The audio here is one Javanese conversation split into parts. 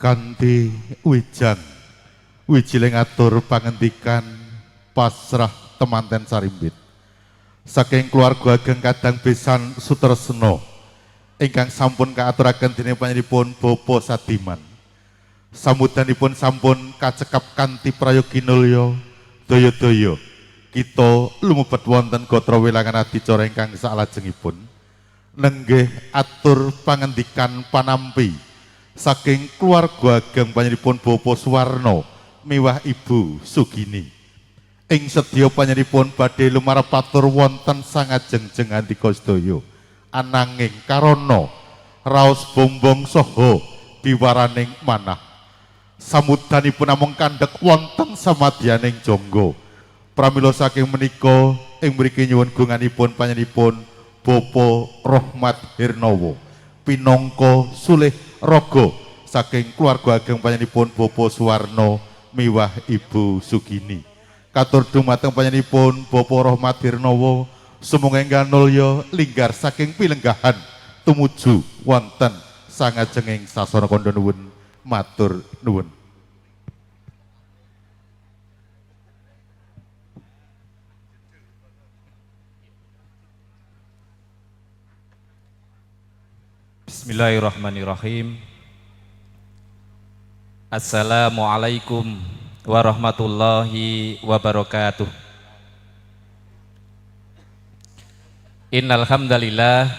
kanthi wijang wijiling atur pangendikan pasrah temanten sarimbit saking keluarga ageng kadang besan Sutresna ingkang sampun kaaturaken dening panjenenganipun Bapa Sadiman. Sambutanipun sampun kacekap kanthi prayogi nulya daya-daya kita lumebet wonten gatra wilangan adicara ingkang salajengipun nenggih atur pangendikan panampi saking keluarga ageng panjenenganipun Bapa Suwarno miwah Ibu Sugini. Ing sedya panjenenganipun badhe lumarapatur wonten sangajeng-jeng andika sedaya ananging karana raos bombong saha biwaraning manah samudhanipun namung kandhek wonten samadyaning jangga pramila saking menika ing mriki nyuwun gunganipun panjenenganipun Bapa Rahmat Hirnawa pinangka sulih raga saking keluarga ageng panjenenganipun Bapa Suwarno miwah Ibu Sugini. Katur dumateng panjenenganipun Bapa Rahmat Hirnawa sumangga enggal nulya linggar saking pilenggahan tumuju wonten sangajenging sasana kandha nuwun matur nuwun. Bismillahirrahmanirrahim. Assalamualaikum warahmatullahi wabarakatuh. Innal hamdalillah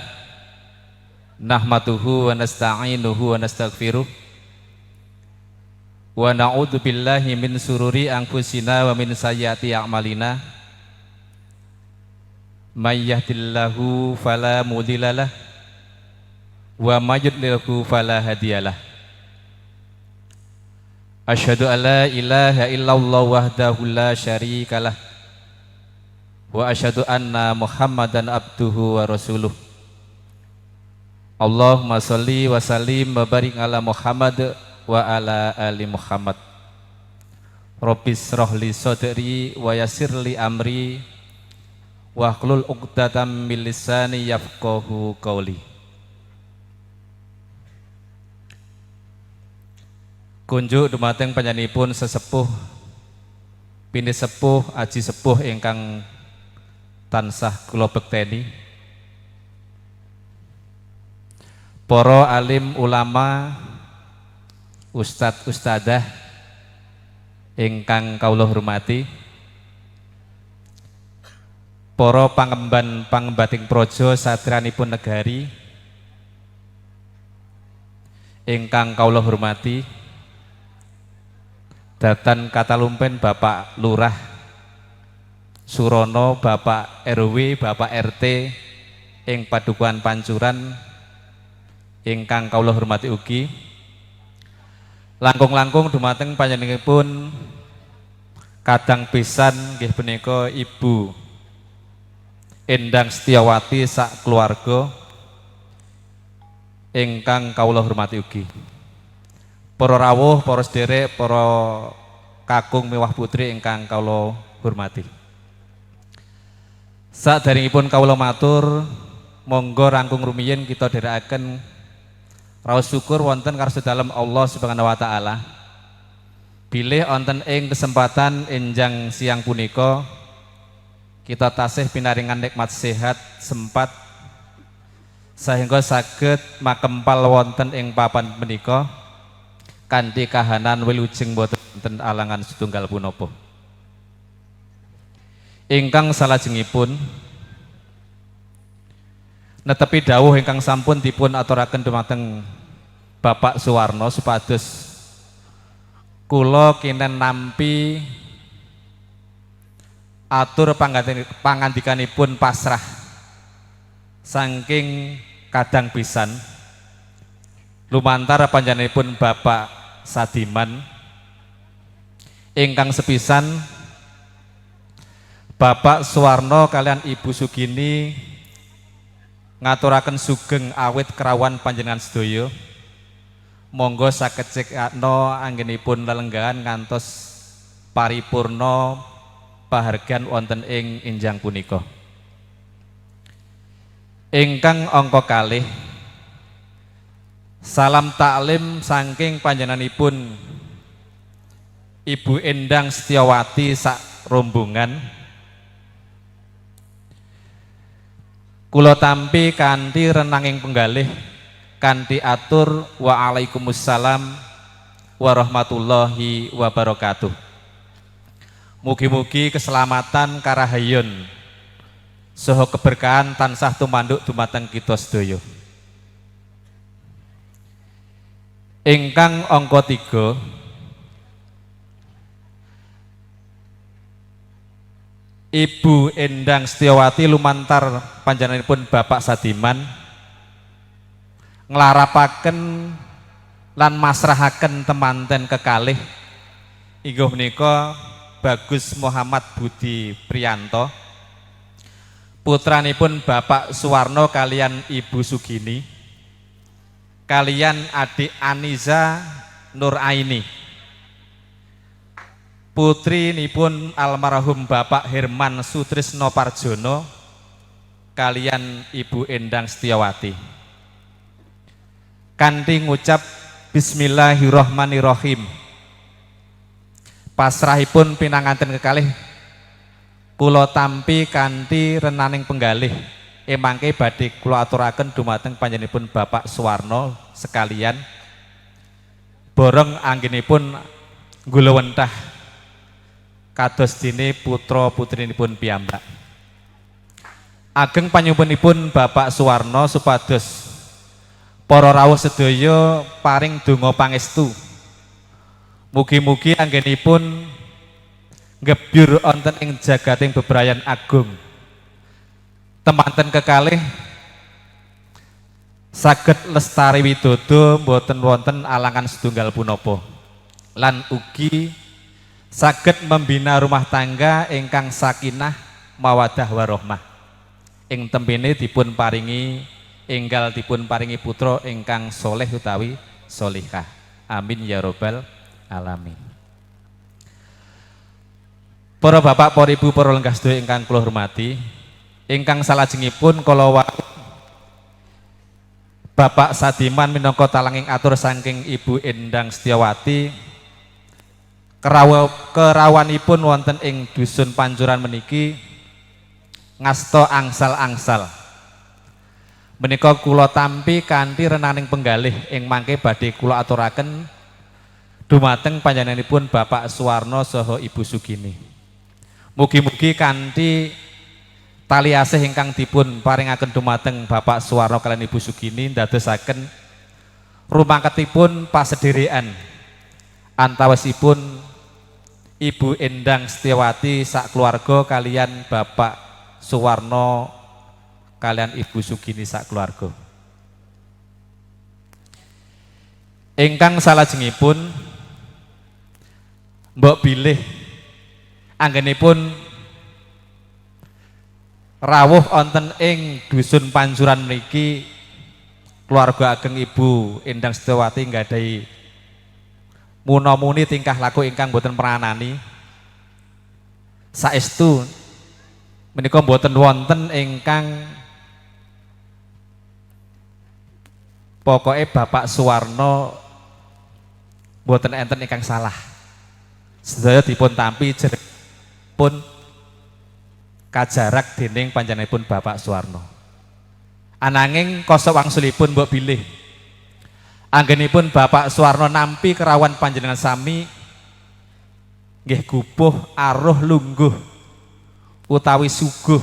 nahmaduhu wa nasta'inuhu wa nastaghfiruh wa na'udzu billahi min sururi anfusina wa min sayyiati a'malina. May yahdihillahu fala mudhillalah wa may yudlilhu fala hadiyalah. Asyhadu an la ilaha illallah wahdahu la syarikalah wa asyhadu anna Muhammadan abduhu wa rasuluh. Allahumma sholli wa sallim wa barik ala Muhammad wa ala ali Muhammad. Rabbis shrah li sadri wa yassir li amri wa hlul 'uqdatam min lisani yafqahu qawli. Kunjuk dumateng panjenenganipun sesepuh pini sepuh aji sepuh ingkang tansah kula bekteni, para alim ulama ustadz ustadzah ingkang kawula hormati, para pangemban pangembating praja satranipun negari ingkang kawula hormati, datan katalumpen Bapak Lurah Surono, Bapak RW, Bapak RT ing Padukuhan Pancuran ingkang kawula hormati ugi, langkung-langkung dumateng panjenenganipun kadang pisan nggih punika Ibu Endang Setiawati sak keluarga ingkang kawula hormati ugi. Para rawuh, para sederek, para kakung miwah putri ingkang kawula hormati. Saderengipun kawula matur, monggo rangkung rumiyin kita dherekaken raos syukur wonten karsa dalem Allah Subhanahu wa taala. Bilih wonten ing kesempatan enjang siang punika kita tasih pinaringan nikmat sehat sempat sehingga saged makempal wonten ing papan menika kanthi kahanan wilujeng boten wonten alangan setunggal punapa. Ingkang salajengipun netepi dawuh ingkang sampun dipun aturaken dumateng Bapak Suwarno supados kula kinen nampi atur pangandikanipun pasrah saking kadang pisan lumantar panjenenganipun Bapak Sadiman ingkang sepisan Bapak Suwarno kalian Ibu Sugini ngaturaken sugeng awit kerawan panjenengan sedaya. Monggo sakecekno anggenipun lelenggahan ngantos paripurna pahargyan wonten ing enjang punika. Ingkang angka kalih Salam taklim saking panjenenganipun Ibu Endang Setyawati sak rombongan. Kula tampi kanthi renanging penggalih kanthi atur waalaikumsalam warahmatullahi wabarakatuh. Mugi-mugi keselamatan karahayon saha keberkahan tansah tumanduk dumateng kita sedaya. Ingkang angka 3, Ibu Endang Setyawati lumantar panjenenganipun Bapak Sadiman nglarapaken lan masrahaken temanten kekalih inggih menika Bagus Muhammad Budi Priyanto, putranipun Bapak Suwarno kalian Ibu Sugini, kalian adik Aniza Nuraini, putrinipun almarhum Bapak Herman Sutrisno Parjono, kalian Ibu Endang Setyawati. Kanthi ngucap Bismillahirrahmanirrahim, pasrahipun pinanganten kekalih kula tampi kanthi renaning penggalih emangke badhe kula aturaken dumateng panjenenganipun Bapak Suwarno sekalian borong anggenipun nggulawentah kados dene putra putrinipun piyambak. Ageng panyuwunipun Bapak Suwarno supados para rawuh sedaya paring donga pangestu. Mugi-mugi anggenipun ngebyur wonten ing jagating bebrayan agung. Temanten kekalih saged lestari widodo mboten wonten alangan setunggal punapa. Lan ugi saged membina rumah tangga ingkang sakinah mawaddah warahmah. Ing tempene dipun paringi enggal dipun paringi putra ingkang soleh utawi solihah. Amin ya robbal alamin. Para bapak, para ibu, para lenggah sedaya ingkang kula hormati, ingkang salajengipun kala Bapak Sadiman minangka talanging atur saking Ibu Endang Setyawati kerawanipun wonten ing dusun Pancuran meniki ngasta angsal-angsal. Menika kula tampi kanthi renaning penggalih ing mangke badhe kula aturaken dumateng panjenenganipun Bapak Suwarno saha Ibu Sugini. Mugi-mugi kanthi tali asih ingkang dipun paringaken dumateng Bapak Suwarno kaliyan Ibu Sugini ndadosaken rumangketipun pasedherekan antawisipun Ibu Endang Setyawati sak keluarga kaliyan Bapak Suwarno kaliyan Ibu Sugini sak keluarga. Ingkang salajengipun mbok bilih anggenipun rawuh wonten ing dusun Pancuran mriki keluarga ageng Ibu Endang Setyawati nggadahi munamuni tingkah laku ingkang boten pranani. Saestu menika boten wonten ingkang pokoke Bapak Suwarno boten enten ingkang salah. Sedaya dipun tampi pun kajarak dening panjenenganipun Bapak Suwarno. Ananging kasa wangsulipun mbok bilih anggenipun Bapak Suwarno nampi kerawan panjenengan sami nggih gupuh aruh lungguh utawi suguh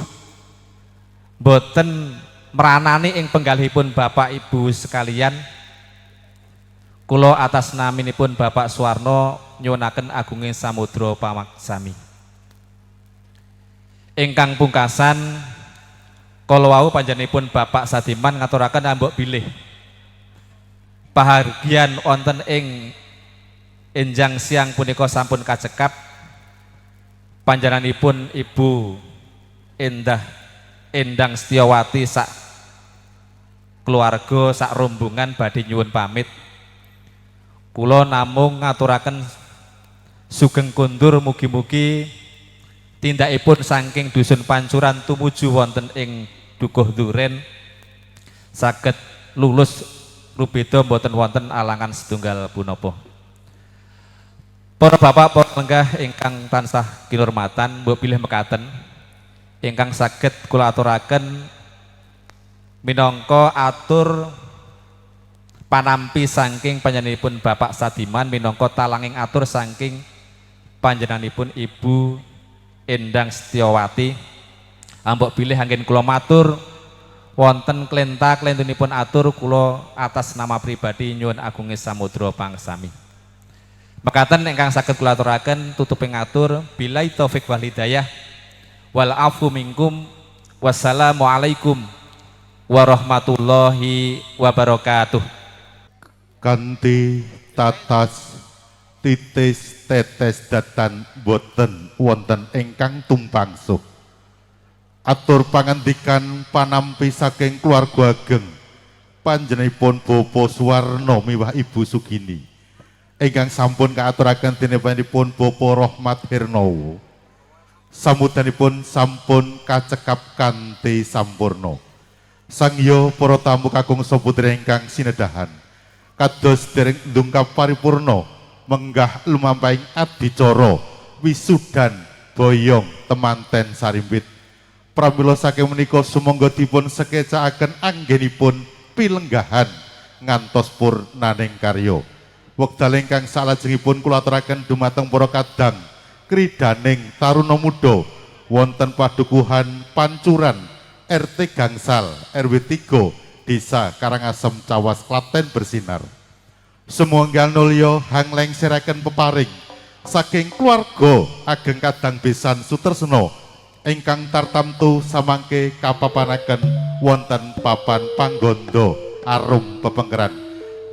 boten meranani ing penggalihipun Bapak Ibu sekalian. Kula atas naminipun Bapak Suwarno nyuwunaken agunging samudra pamaksami. Ingkang pungkasan kala wau panjenenganipun Bapak Sadiman ngaturaken ambok bilih pahargyan wonten ing enjang siang punika sampun kacekap panjenenganipun Ibu Endang Setyawati sak keluarga sak rombongan badhe nyuwun pamit. Kula namung ngaturaken sugeng kundur mugi-mugi tindakipun saking dusun Pancuran tumuju wonten ing Dukuh Duren saged lulus rubeda mboten wonten alangan setunggal punapa. Para bapak, para lenggah ingkang tansah kinurmatan, mbok pilih mekaten ingkang saged kula aturaken minangka atur panampi saking panjenenganipun Bapak Sadiman minangka talanging atur saking panjenenganipun Ibu Endang Setiawati. Mbok pilih anggen kula matur wonten klenta-klentunipun atur kula atas nama pribadi nyuwun agunge samudra pangsami. Mekaten ingkang saged kula aturaken tutuping atur billahi taufik wal hidayah wal afu minkum wassalamu alaikum warahmatullahi wabarakatuh. Kanthi tatas titis tetes datan boten wonten ingkang tumpangsuh. Atur pangandikan panampi saking keluarga ageng panjenenganipun Bapak Suwarno miwah Ibu Sugini ingkang sampun kaaturaken dening Bapak Rahmat Hirnowo. Samudanipun sampun kacekap kanthi sampurna. Sangya para tamu kakung saputri ingkang sinedahan kados dereng ndungkap paripurna menggah lumampahing adicara wisudan boyong temanten Sarimbit. Pramila saking menika sumangga dipun sekecakaken anggenipun pilenggahan ngantos purnaning karya. Wekdal ingkang salajengipun kula aturaken dumateng para kadang kridaning taruna muda wonten padukuhan Pancuran RT Gangsal RW 3 Desa Karangasem Cawas Klaten bersinar. Sumangga nulya hanglengser peparing saking keluarga ageng kadang besan Sutresna ingkang tartamtu samangke kapapanaken wonten papan panggondo arum pepengkeran.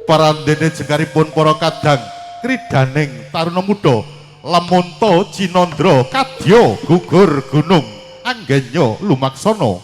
Para dene jengkaripun para kadang kridaning taruna muda lamun to jinandra kadya gugur gunung anggenya lumaksana.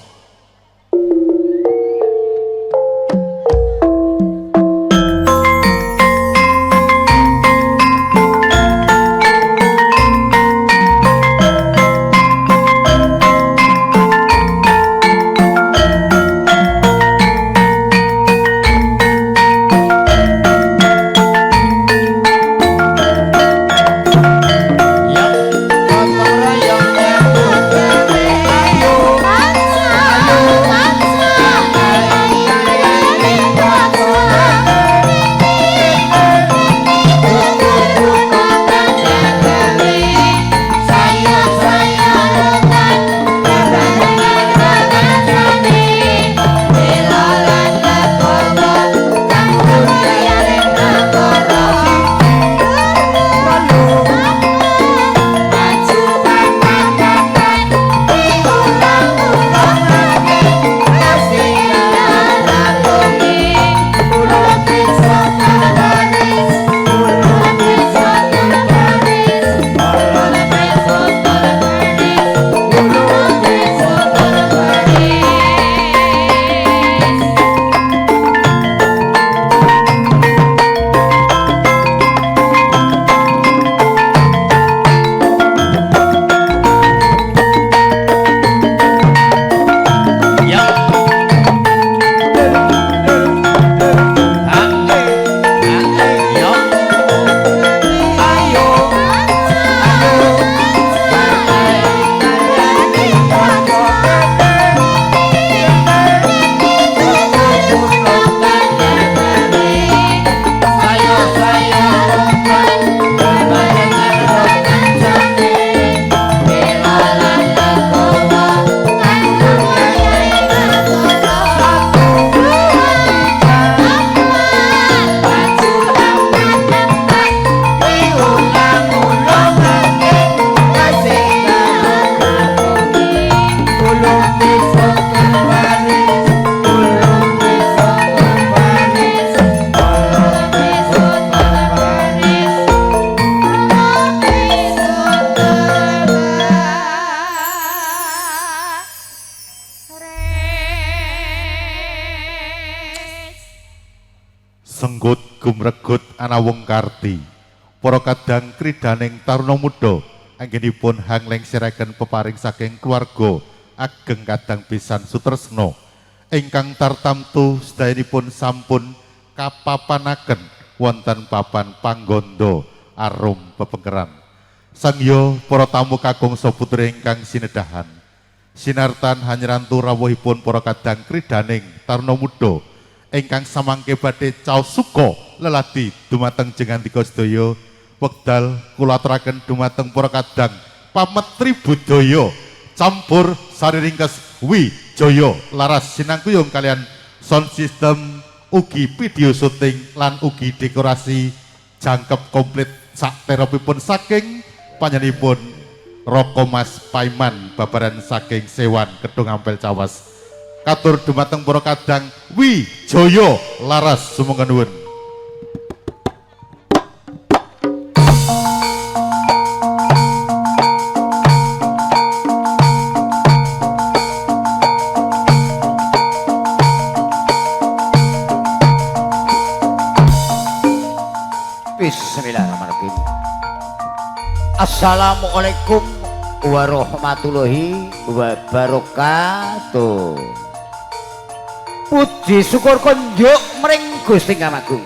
Senggut gumregut ana wong karti. Para kadang kridaning taruna muda anggenipun hanglengsiraken peparing saking keluarga ageng kadang pisan Sutresna ingkang tartamtu sedayanipun sampun kapapanaken wonten papan panggondo arum pepengkeran. Sangyo para tamu kakung saputri ingkang sinedahan. Sinartan hanyerantu rawuhipun para kadang kridaning tarna muda ingkang samangke badhe caos suka leladi dumateng jengantika sedaya wekdal kula aturaken dumateng para kadang pametri budaya campur sariringkes wijaya laras sinangkuyung kalian sound system ugi video syuting lan ugi dekorasi jangkep komplit sak terapipun saking panjenenganipun Roko Mas Paiman babaran saking Sewan Kedung Ampel Cawas katur dumateng para kadang wijaya laras sumangga nuwun. Bismillahirrahmanirrahim. Assalamualaikum warahmatullahi wabarakatuh. Puji syukur konjuk mring Gusti Kang Agung.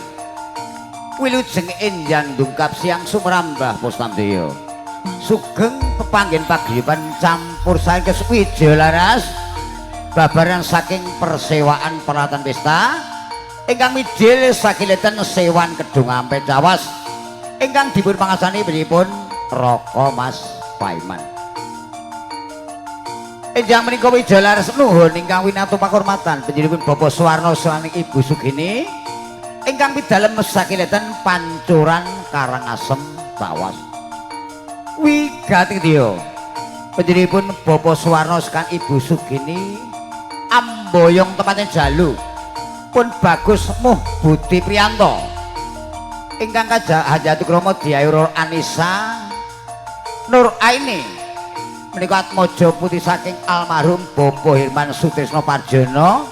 Wilujeng enjang dungkap siang sumrambah Pustandaya. Sugeng pepanggen pagriban campur saking wijaya laras babaran saking persewaan peralatan pesta ingkang midil sakiletan Sewan Kedung Ampel Cawas ingkang dipun pangasani pripun Roko Mas Paiman. Enjang menika wijaya laras nuhun ingkang winatu pakurmatan panjenenganipun Bapak Suwarno saking Ibu Sugini ingkang pidalem sakiletan Pancuran Karangasem Cawas. Wigati dia panjenenganipun Bapak Suwarno saking Ibu Sugini amboyong tempatnya jalu pun bagus muh Budi Priyanto ingkang hajatu kromo diayur Anissa Nur Aini menika atmaja putih saking almarhum Bapak Hirman Sutrisno Parjono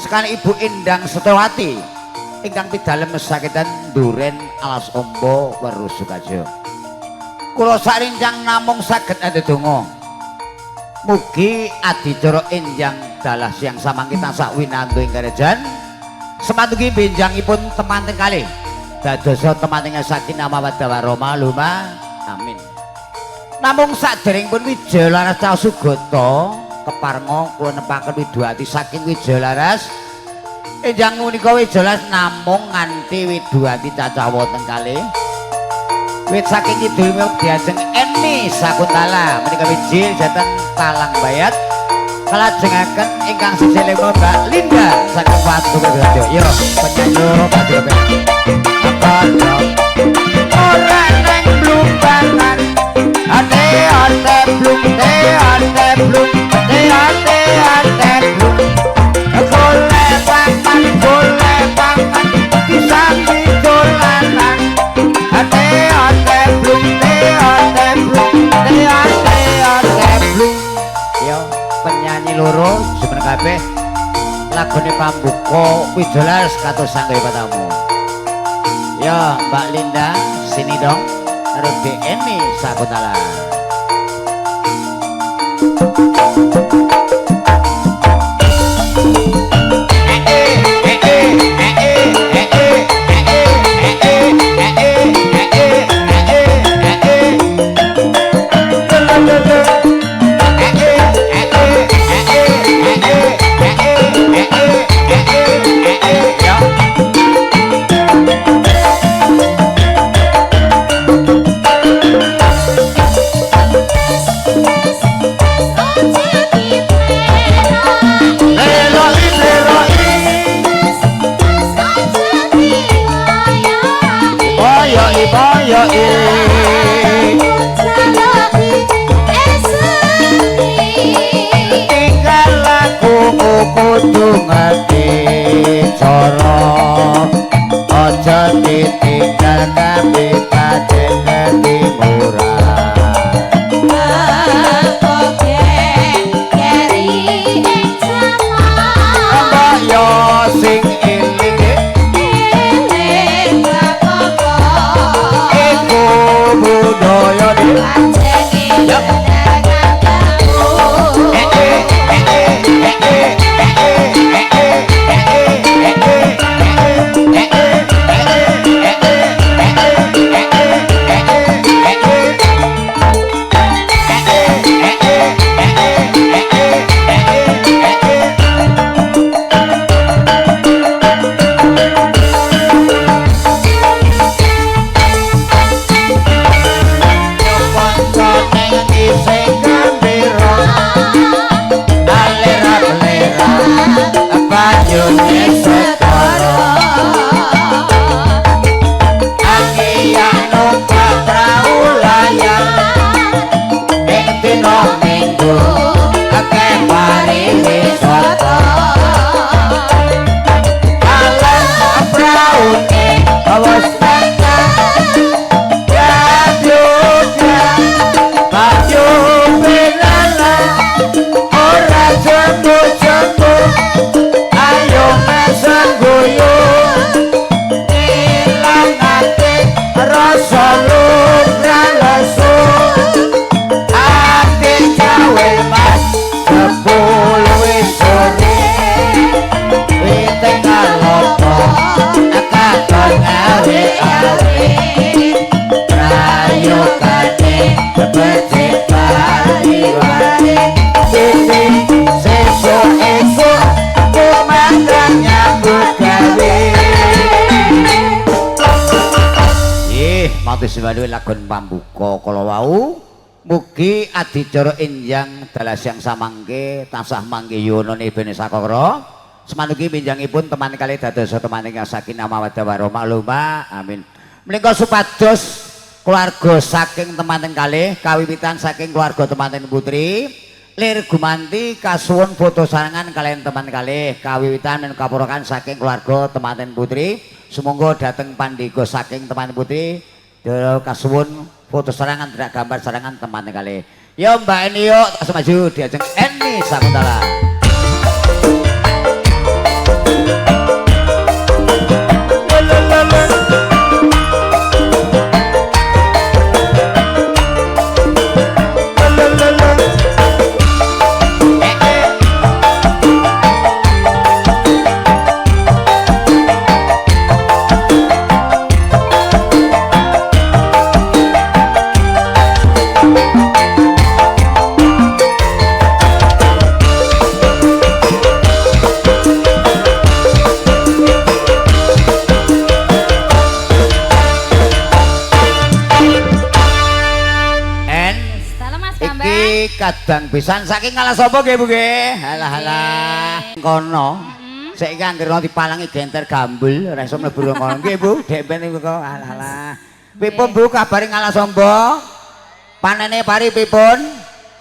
sekali Ibu Indang Setewati ingkang pidalem sakitan Duren Alas Ombo Weru Sukajo. Kula sarincang namung saged ndedonga mugi adicara enjang dalah siang samangke tansah winantu ing karejan semantugi benjangipun temanten kalih dadosa temanten sakinah mawaddah warahmah luma amin. Namung saderengipun wijaya laras caos sugata keparenga kula nempaken widuati saking wijaya laras enjang menika wijaya laras namung nganti widuati cacah wonten kalih wit saking kidul diajeng Eni Sakuntala menika wijil jatan Talang Bayat kalajengaken ingkang sisih Mbak Linda saking Watu Kedhayo. Yo penyanyi Batu Kedhayo. Ora neng blumbangan ate ate blum te ate blum te ate ate blum golek pangan bisa dolanan ate ate blum te ate blum te ate ate blum. Yo penyanyi loro jumeneng kabeh lagune pambuka wijaya laras kados sanggih patamu. Ya Mbak Linda sini dong karo Eni Sakuntala. Kudu ngerti cara aja ditinggal tapi kadek ngerti murah oke keri ing sama yo sing iling apa-apa iku budaya di salung ralesung ati gawe mas sepuluh sore tinggal lopo kakak ngawe awe prayogane becik bali-bali sing sesuk-esuk kumandang nyambut gawe. Mati sewalu lagon pambuka kala wau mugi adicara enjang dalas yang samangke tansah mangke yunane bene sakara semanugi minjangipun teman kali dados teman ingkang sakinah mawaddah warahmah lumah amin. Menika supados keluarga saking temanten kalih kawiwitan saking keluarga temanten putri lir gumanti kasuwun foto sarangan kalian teman kalih kawiwitan dan kapurakan saking keluarga temanten putri sumangga dateng pandika saking teman putri kasuwun foto sarangan tidak gambar sarangan teman kali. Yo Mbak Eni yuk tak maju diajeng Eni Sakuntala. Kadang pisan saking ngalah sapa nggih Bu nggih? Halah kono. Saiki anggere dipalangi genter gambul ora iso mlebu kono nggih Bu. Dempen niku kok halah. Pripun Bu kabare ngalah sapa? Panene pari pripun?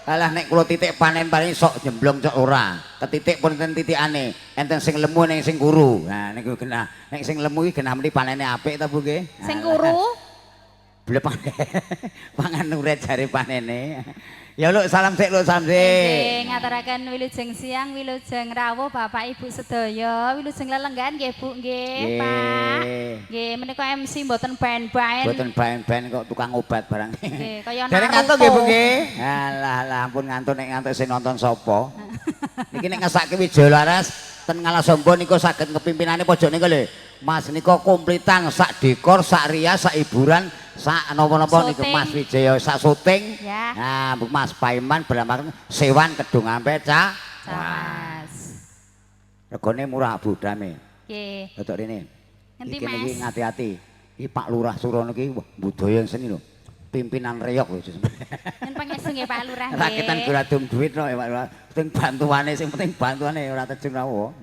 Halah nek kula titik panen pari sok jemblong cok ora. Ketitik pun enten titikane. Enten sing lemu ning sing kuru. Nah niku genah. Nek sing lemu iki genah mesti panene apik ta Bu nggih? Sing kuru? Blep pangan uret jare panene. Ya Luk salam sik Luk salam sik. Nggih ngaturaken wilujeng siang wilujeng rawuh Bapak Ibu sedaya wilujeng lelenggan nggih Bu nggih Pak. Nggih menika MC mboten ben-ben. Mboten ben-ben kok tukang obat barang. Nggih kaya Dereng ngantuk nggih Bu nggih. Alah ampun ngantuk nek ngantuk sing nonton sapa. Niki nek ngesake Wijayalaras ten Ngalasombo niku saged kepimpinane pojok niku lho. Mas nika komplitan sak dekor, sak rias, sak hiburan, sak napa-napa niku Mas Wijaya sak syuting. Ya. Nah, Bu Mas Paiman beramaken sewan kedung ampe cah. Mas. Regane murah budame. Nggih. Dodok rene. Ngendi Iki niki Mas? ngati-ati. Iki Pak Lurah Surono iki budaya seni lho. Pimpinan reyok lho. Yen pangestu nggih Pak Lurah nggih. Rakitan guradum duit no Pak Lurah. Penting bantuane sing penting bantuane ora tejung rawo.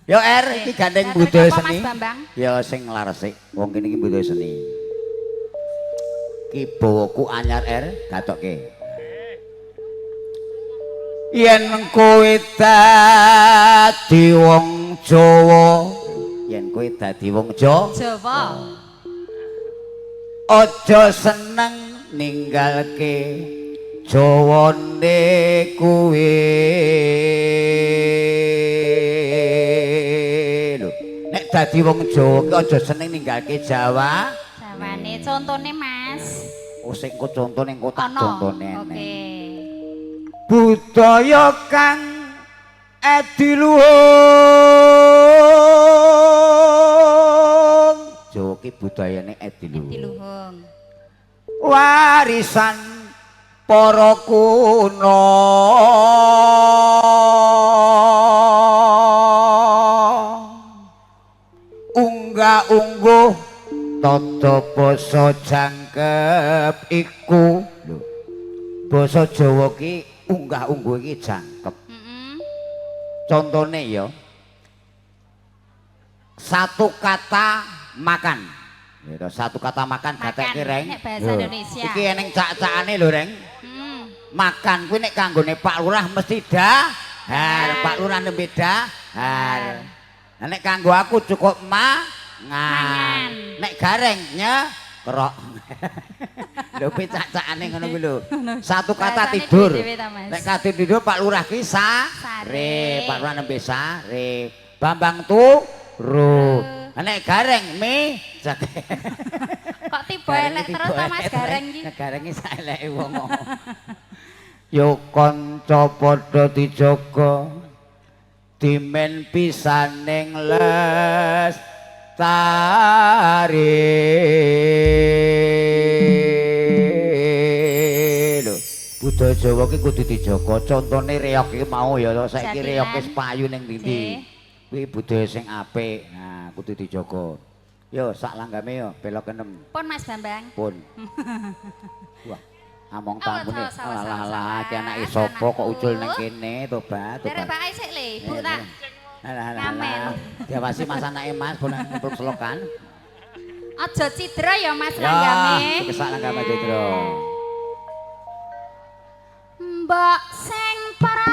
Yo iki gandeng budaya seni. Mas Bambang? Ya sing laresik. Wong kene iki budaya seni. Ki bawaku anyar gatokke. Yen kowe dadi wong Jawa, yen kowe dadi wong Jawa. aja seneng ninggalke Jawane kuwi. Lho, nek dadi wong Jawa ki aja seneng ninggalke Jawa. Jawane contone Mas. Oh sing kok contone engko tak Ono. contone. Oke. Budaya kang adiluhung. Jawa ki budayane adiluhung. Diluhung. Warisan para kuno. Unggah-ungguh tata basa jangkep iku. Lho. Basa Jawa ki unggah-ungguh iki jangkep. Contone ya. Satu kata makan. Ya, satu kata makan gatek reng. Nek bahasa Indonesia. Iki eneng cak-cakane lho reng. Makan kuwi nek kanggone Pak Lurah mesti dahar. Pak Lurah nembe dahar. Nah, nek kanggo aku cukup mangan. Nek gareng nyekrok. Lho cak-cakane ngono kuwi lho. Satu kata Bahasane tidur. dhewe-dhewe ta, Mas? Nek kate tidur Pak Lurah ki sare. Pak Lurah nembe sare. Bambang turu. Nek gareng ngecek. Kok tiba elek terus to Mas Gareng iki? Gareng iki saeleke wong. Yo kanca padha dijaga dimen pisaning lestari. Lho, budaya Jawa ki kudu dijaga. Contone reog iki mau ya saiki reog wis payu ning ndi. Kuwi budaya sing apik. Nah, kudu dijaga. Yo sak langgame yo belok enem. Pun Mas Bambang. Pun. Wah, among tampune. Salah. Alah, ki anake sapa kok ucul ning kene, tobat. Derek bae sik le, Bu tak. Alah. Diawasi Mas anake Mas pun ngumpul selokan. Aja cidra ya Mas langgame. Ya, sak langgame cidra. Mbok sing para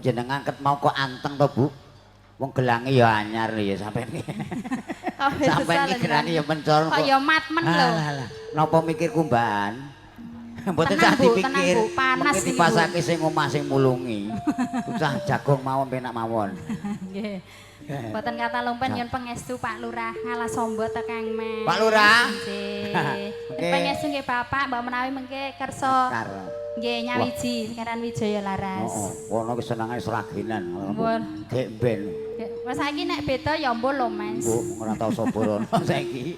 jenengan ket mau kok anteng to, Bu? Wong gelange ya anyar lho ya sampean iki. Sampean iki gerane ya mencor kok. Kok ya matmen lho. Alah, napa mikir kumbahan? Mboten sak dipikir. Panas iki. Dipasake sing omah sing mulungi. Usah jagung mawon penak mawon. Nggih. Mboten kata lumpen yen pangestu Pak Lurah ngalah sombo to Kang Mas. Pak Lurah. Nggih. Pangestu nggih Bapak, mbok menawi mengke kersa. Nggih nyawiji sekarang Wijaya Laras. Wono kesenengane seragenan. Mumpun. Gemben. Mas saiki nek beda ya mbul lho Mas. Bu, ora tau sapa rono saiki.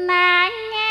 Nanging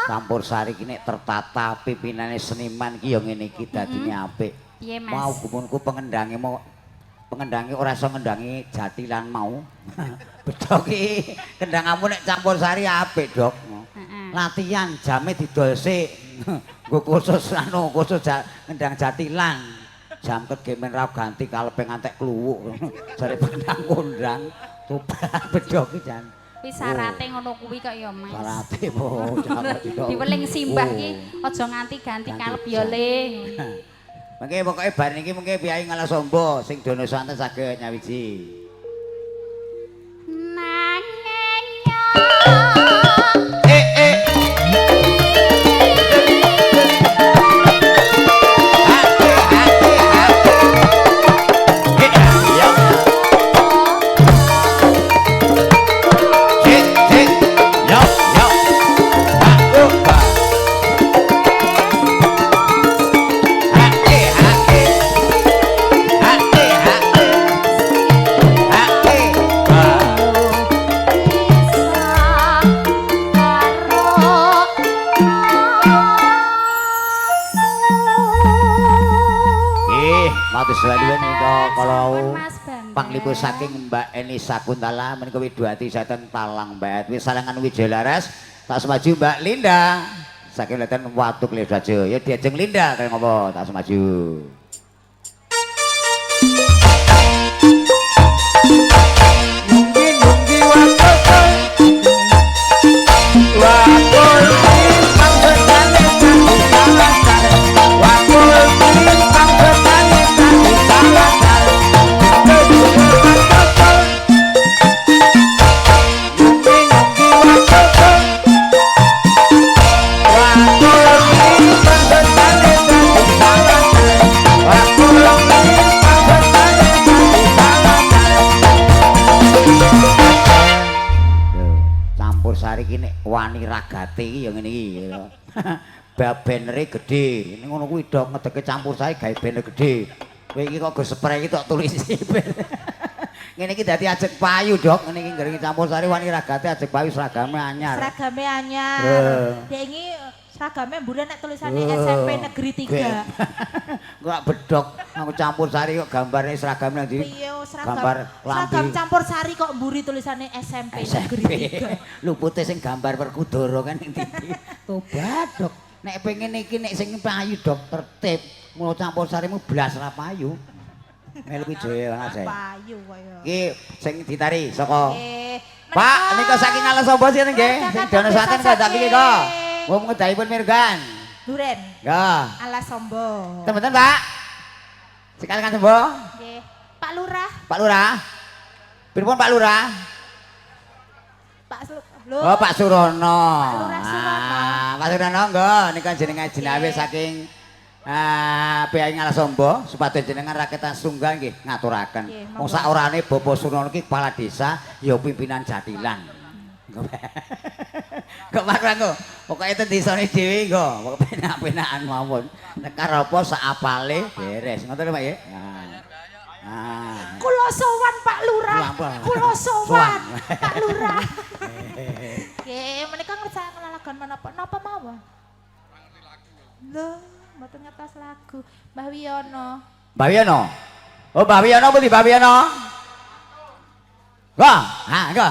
Campursari ki nek tertata pimpinane seniman ki ya ngene iki dadine apik. Piye, Mas? Mau gumunku pengendange ora iso ngendangi Jatilan mau. Bedhok iki kendhangamu nek Campursari apik, Dok. Latihan jame didol sik. Nggo khusus ngendang Jatilan. Jam kegemen ra ganti kalepe ngantek kluwuk. Jare pengendang kondang. Tobat bedhok iki jan. Kuwi syarate ngono kuwi kok ya, Mas. Syarate po. Diweling simbah ki aja nganti ganti kalep ya le. Mengke pokoke bar niki mengke Piai Ngalasomba sing dono santen saged nyawiji. Nanging Panglipu saking Mbak Eni Sakuntala menika Widwati saten Talang Mbak wis salangan Wijalaras tak semaju Mbak Linda saking leten Watu Kledajo ya diajeng Linda kaya ngopo tak semaju nunggi wani ragate iki ya ngene iki. Benere gedhe. Ning ngono kuwi dok ngedeke Campursari gawe bener gedhe. Kowe iki kok go spray iki tok tulis ngene iki dadi ajeg payu, Dok. Ngene iki nggaringi Campursari wani ragate ajeg payu seragame anyar. Seragame anyar. Dek iki seragame mburan nek tulisane SMP Negeri 3. Kok bedok aku Campursari kok gambare seragame nang ndi? Iya, gambar seragam Campursari kok mburi tulisane SMP Negeri 3. Lupute sing gambar Werkudara kan ning ndi. Tobat, Dok. Nek pengen iki nek sing payu, Dok, tertib. Mula Campursarimu blas ra payu. Melu ki dhewe ana saya. Payu kaya. Iki sing ditari saka Nggih. Pak, nika saking Ngalasomba sih nggih. Sing dono saten kok tak iki kok. Wong ngedahipun mirgan. Duren. Nggih. Alasomba. Temen Pak. Sekali kan sembo. Nggih. Pak Lurah. Pak Lurah. Pripun Pak Lurah? Pak Oh, Pak Surono. Pak Lurah Surono. Pak Surono nggih nika jenengan jenawe saking Piai Ngalasomba supados jenengan rakyat Sunggal nggih ngaturaken. Wong sak orane Bapak Surono iki kepala desa ya pimpinan Jatilan. Kok marang pokoke ten desane dhewe nggo, pokoke penak-penakan mawon. Nekar apa sak apale beres. Ngoten lho, Pak nggih. Kula sowan Pak Lurah. Kula sowan Pak Lurah. Nggih, menika ngersakaken lalagan menapa mawon? Lho, mboten ngertos lagu. Mbah Wiyono. Mbah Wiyono. Oh, Mbah Wiyono pundi Mbah Wiyono? Nggih. Nggih.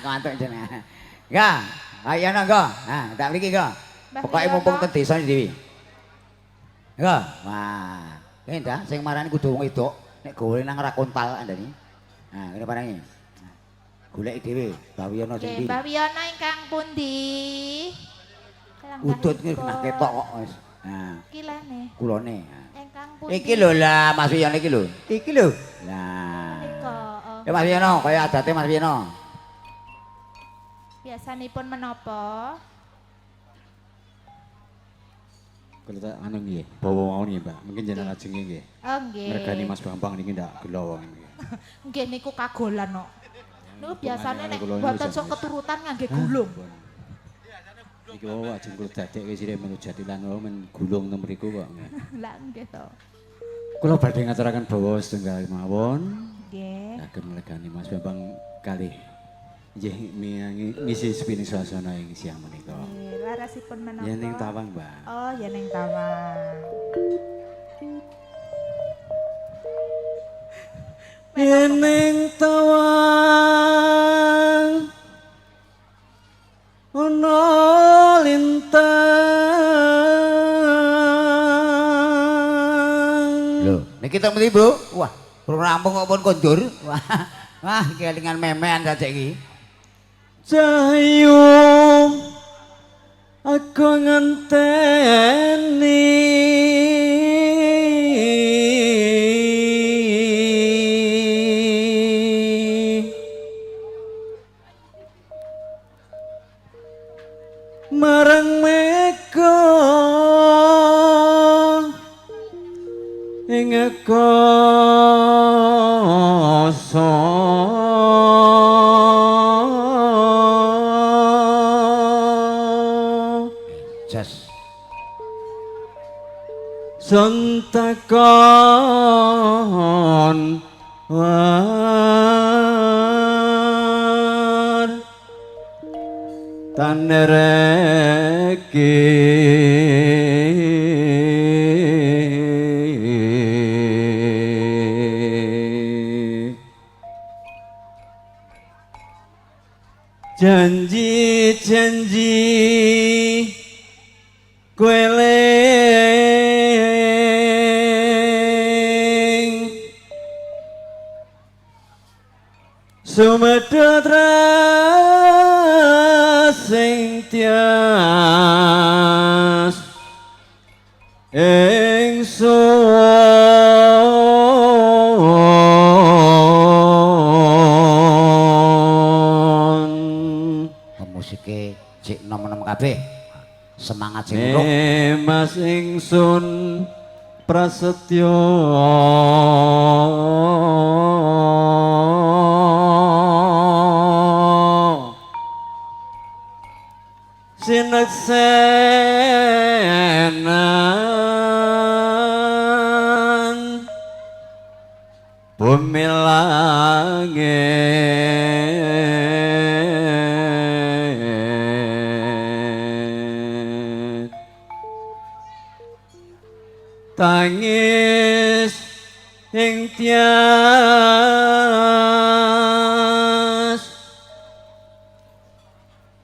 Kantuk jenengan. Nggih. Mbah Wiyono nggih. Tak mriki nggih. Pokoke mumpung ten desa dhewe. Nggih. Wah, kene ta sing marani kudu wong wedok. Nek gawe nang Rakontal andani. Kene parangi. Goleki dhewe Mbah Wiyono sing ndi? Mbah Wiyono ingkang pundi? Udut ki kena ketok kok wis. Kilane. Kulone. Ingkang pundi? Iki lho lah Mas Wiyono iki lho. Iki lho. Lah. Ya Mas Wiyono kaya adate Mas Wiyono. Biasanipun menapa? Kalau tak anu nggih, bawa mawon nggih, Mbak. Mungkin jenengan ajenge nggih. Oh nggih. Mergani Mas Bambang niki ndak gelo wong niki. Nggih niku kagolan kok. Niku biasane nek kula mboten niku sok keturutan ngangge gulung. Iki wae ajeng kula dadek wis sire menu Jatilan wae men gulung nang mriku kok. Lah nggih to. Kula badhe ngaturaken bawa setunggal mawon. Nggih. Agem mergani Mas Bambang kalih Nggih misi sepining swasana ing siang menika. Larasipun menapa? Yen ning Tawang, Mbak. Oh, ya ning Tawang. Yen ning Tawang ono lintang. Lho, niki teng pundi, Bu? Wah, durung rampung kok pun kondur. Wah, wah kelingan memean saja iki. Cahayu aku ngenteni marang meko ing Jas. Sontakon war tanereki janji-janji kweling sumedhot sing tias ingsun Musike cek nom-nom kabeh. Semangat sing urung. Mas ingsun prasetyo sineksenan bumi langit tangis ing tias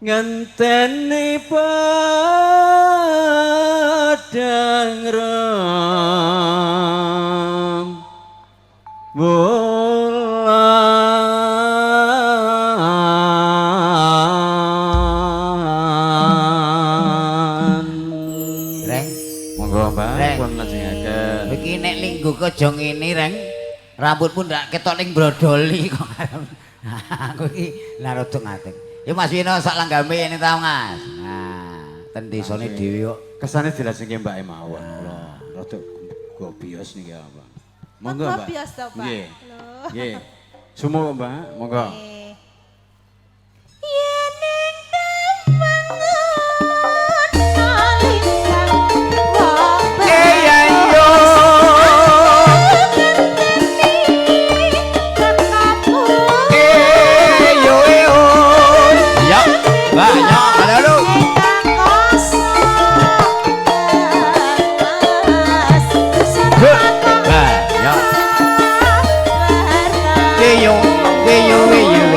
ngenteni padang ram bulan Reng, monggo Mbak Reng. pun lajengaken iki nek linggu aja ngene, Reng. Rambutmu ndak ketok ning brodoli kok. Aku iki lah rada ngateng. Ya Mas Wino sak langgame ini tau, Mas. Nah, ten desane dhewe kok. kesane dilajengke Mbak mawon kula rada gobios niki ya Mbak monggo Mbak Gobios to, Pak? nggih Lho. nggih sumo Mbak monggo Yen ning Tawang kalintang wabah. iya yo ya Mbak yo halo Mbak yo weyo weyo weyo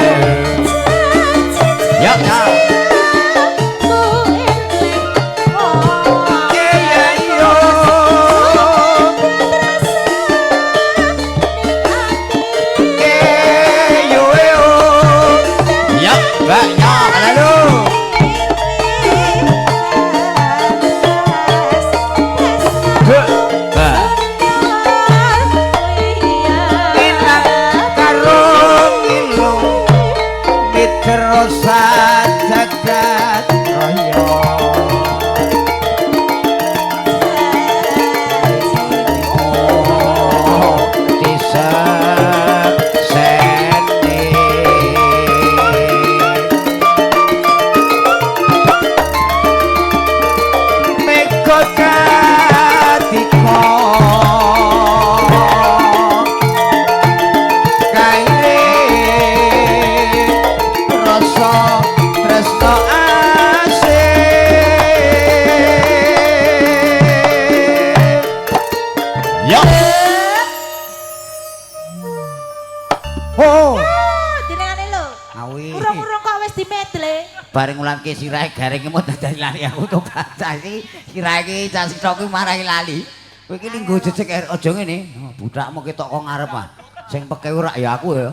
bareng ulanke sirahe garing emut dadi lali aku tobat. Iki sirahe iki cah sithok kuwi marahi lali. Kowe iki linggo jejeg aja ngene. Budakmu ketok kok ngarep ah. Sing peke ora ya aku ya.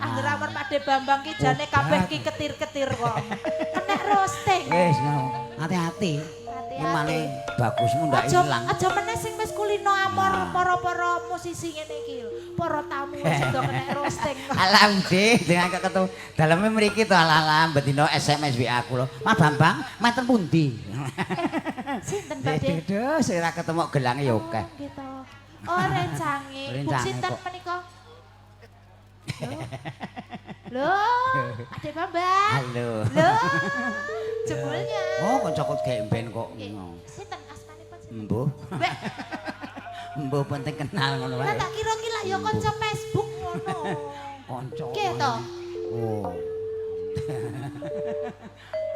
Angger amar Pakde Bambang ki jane kabeh ki ketir-ketir kok. Kena roasting. Wis hati-hati. Iki malah bagusmu ndak ilang. Aja meneh sing wis kulino amor para-para musisi ngene iki lho. Para tamu sedo kena roasting. Alam deh, dengan ketemu dalamnya mriki to ala-ala bendino SMS WA aku lho. Mas Bambang, menten pundi? Sinten Pakde? Duh, sing ora ketemu gelange ya akeh. Gitu. Oh, rencange. Buk sinten menika? Loh, Pakde Bambang. Halo. Loh, jebulnya. Oh, kancaku gemben kok. Sinten asmanipun sinten? Embuh. Mbak, Embuh penting kenal ngono lah wae. tak kira ki lak ya kanca Facebook ngono. Kanca. Ki to. Oh.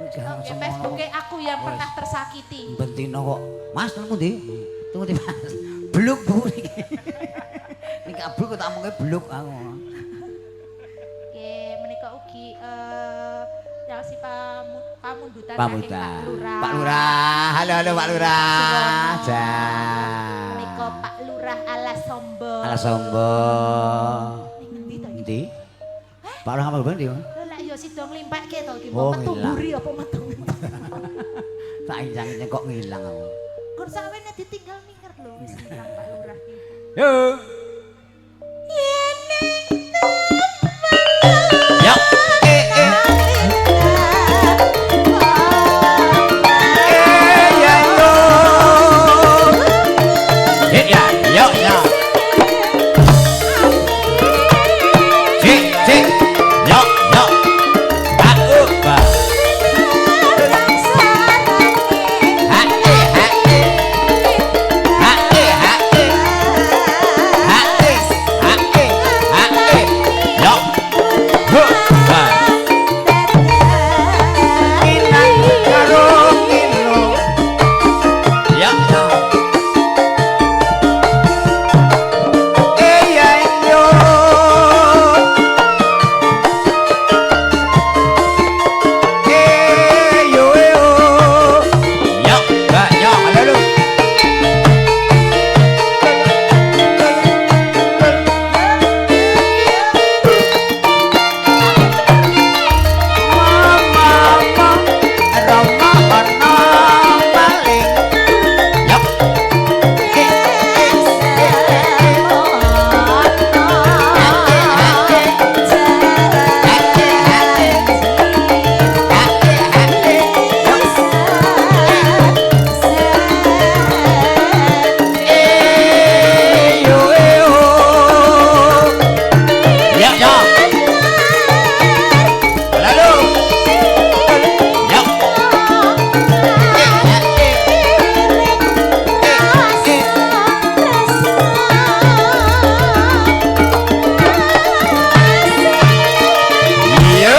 Jangan Ya semono. Facebooke aku yang pernah tersakiti. Bentino kok. Mas, nang pundi? Tunggu di Mas. Bluk Bu. Nek gak bluk tak omongke bluk aku. Oke, menika ugi yang si pamundutan Pamundutan. Pak Lurah. Pak Lurah. Halo Pak Lurah. Ja. Menika Pak Lurah ala Sombo. Ala sombong. Ning endi to iki? Endi? Pak Lurah apa ndi? Lho lak ya sida nglimpekke to iki. Oh, Metu ngilang. mburi apa metu. Tak injang-injang kok ngilang aku. Gur sawene ditinggal minger lho wis ngilang Pak Lurah iki. Yo. Yo.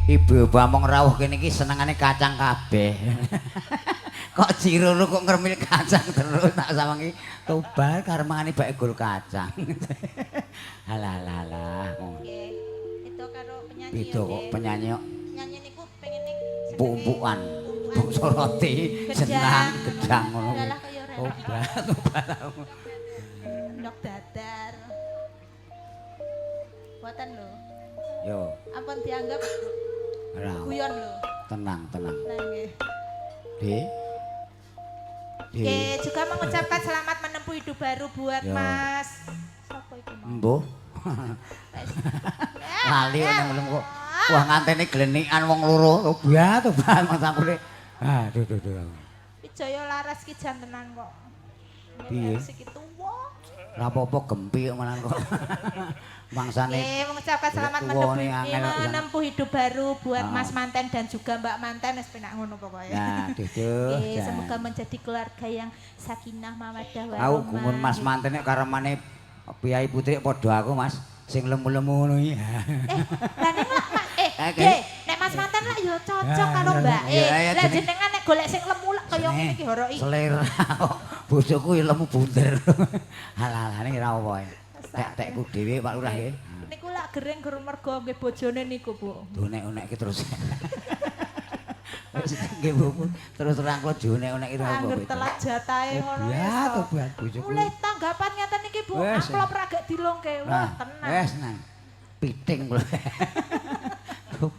Ibu bamong rawuh kene iki senengane kacang kabeh. Kok Ciroro kok ngremil kacang terus tak sawangi tobat karmane bae gol kacang. Halah. Oke. Itu karo penyanyi. Beda kok penyanyi kok Nyanyi niku pengen ning empuk-empukan. Bangsa roti senang gedang ngono. Lah kaya ora. Tobat. Ndok dadar. Buatan lho. Yo, Ampun dianggap ora. guyon lho. Tenang. Nah nggih. Oke, Juga mengucapkan selamat menempuh hidup baru buat Ya. Mas. Siapa itu Mas? Mbuh. Lali nang ulem kok. Wah ngantene glenikan wong loro. Tobat Mas sampune. Aduh. Wijaya laras ki jan tenan kok. Piye? Siki tuwa. Ora apa-apa gempi kok manan kok. Mangsane Mengucapkan selamat Tuwane angel kok pisan. menempuh hidup baru buat Mas Manten dan juga Mbak Manten wis penak ngono pokoknya. Nah, duduh. Semoga menjadi keluarga yang sakinah mawaddah Aku warahmah. gumun Mas manten nek karemane Piyai Putri padha aku Mas. Sing lemu-lemu ngono iki. Lah nek Oke. nek Mas Manten lak yo cocok karo Mbak. Ya, Lah jeneng- jenengan nek golek sing lemu lak kaya ngene iki horoki. Selera. bojoku ilmu bunder. Halalane ora apa ya. Tek-tekku dhewe Pak Lurah nggih. Niku lak gering gur mergo nggih bojone niku, Bu. Unek-unek terus. Terus nggih Bu. Terus terang kula dionek-onek itu apa. Angger telat jatahe ngono. Ya to buat bojoku. Mulai tanggapan ngeten iki, Bu. Amplop ra gak dilongke. Wah, tenang. Wes nang. Piting kula.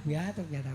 Ya to ya to.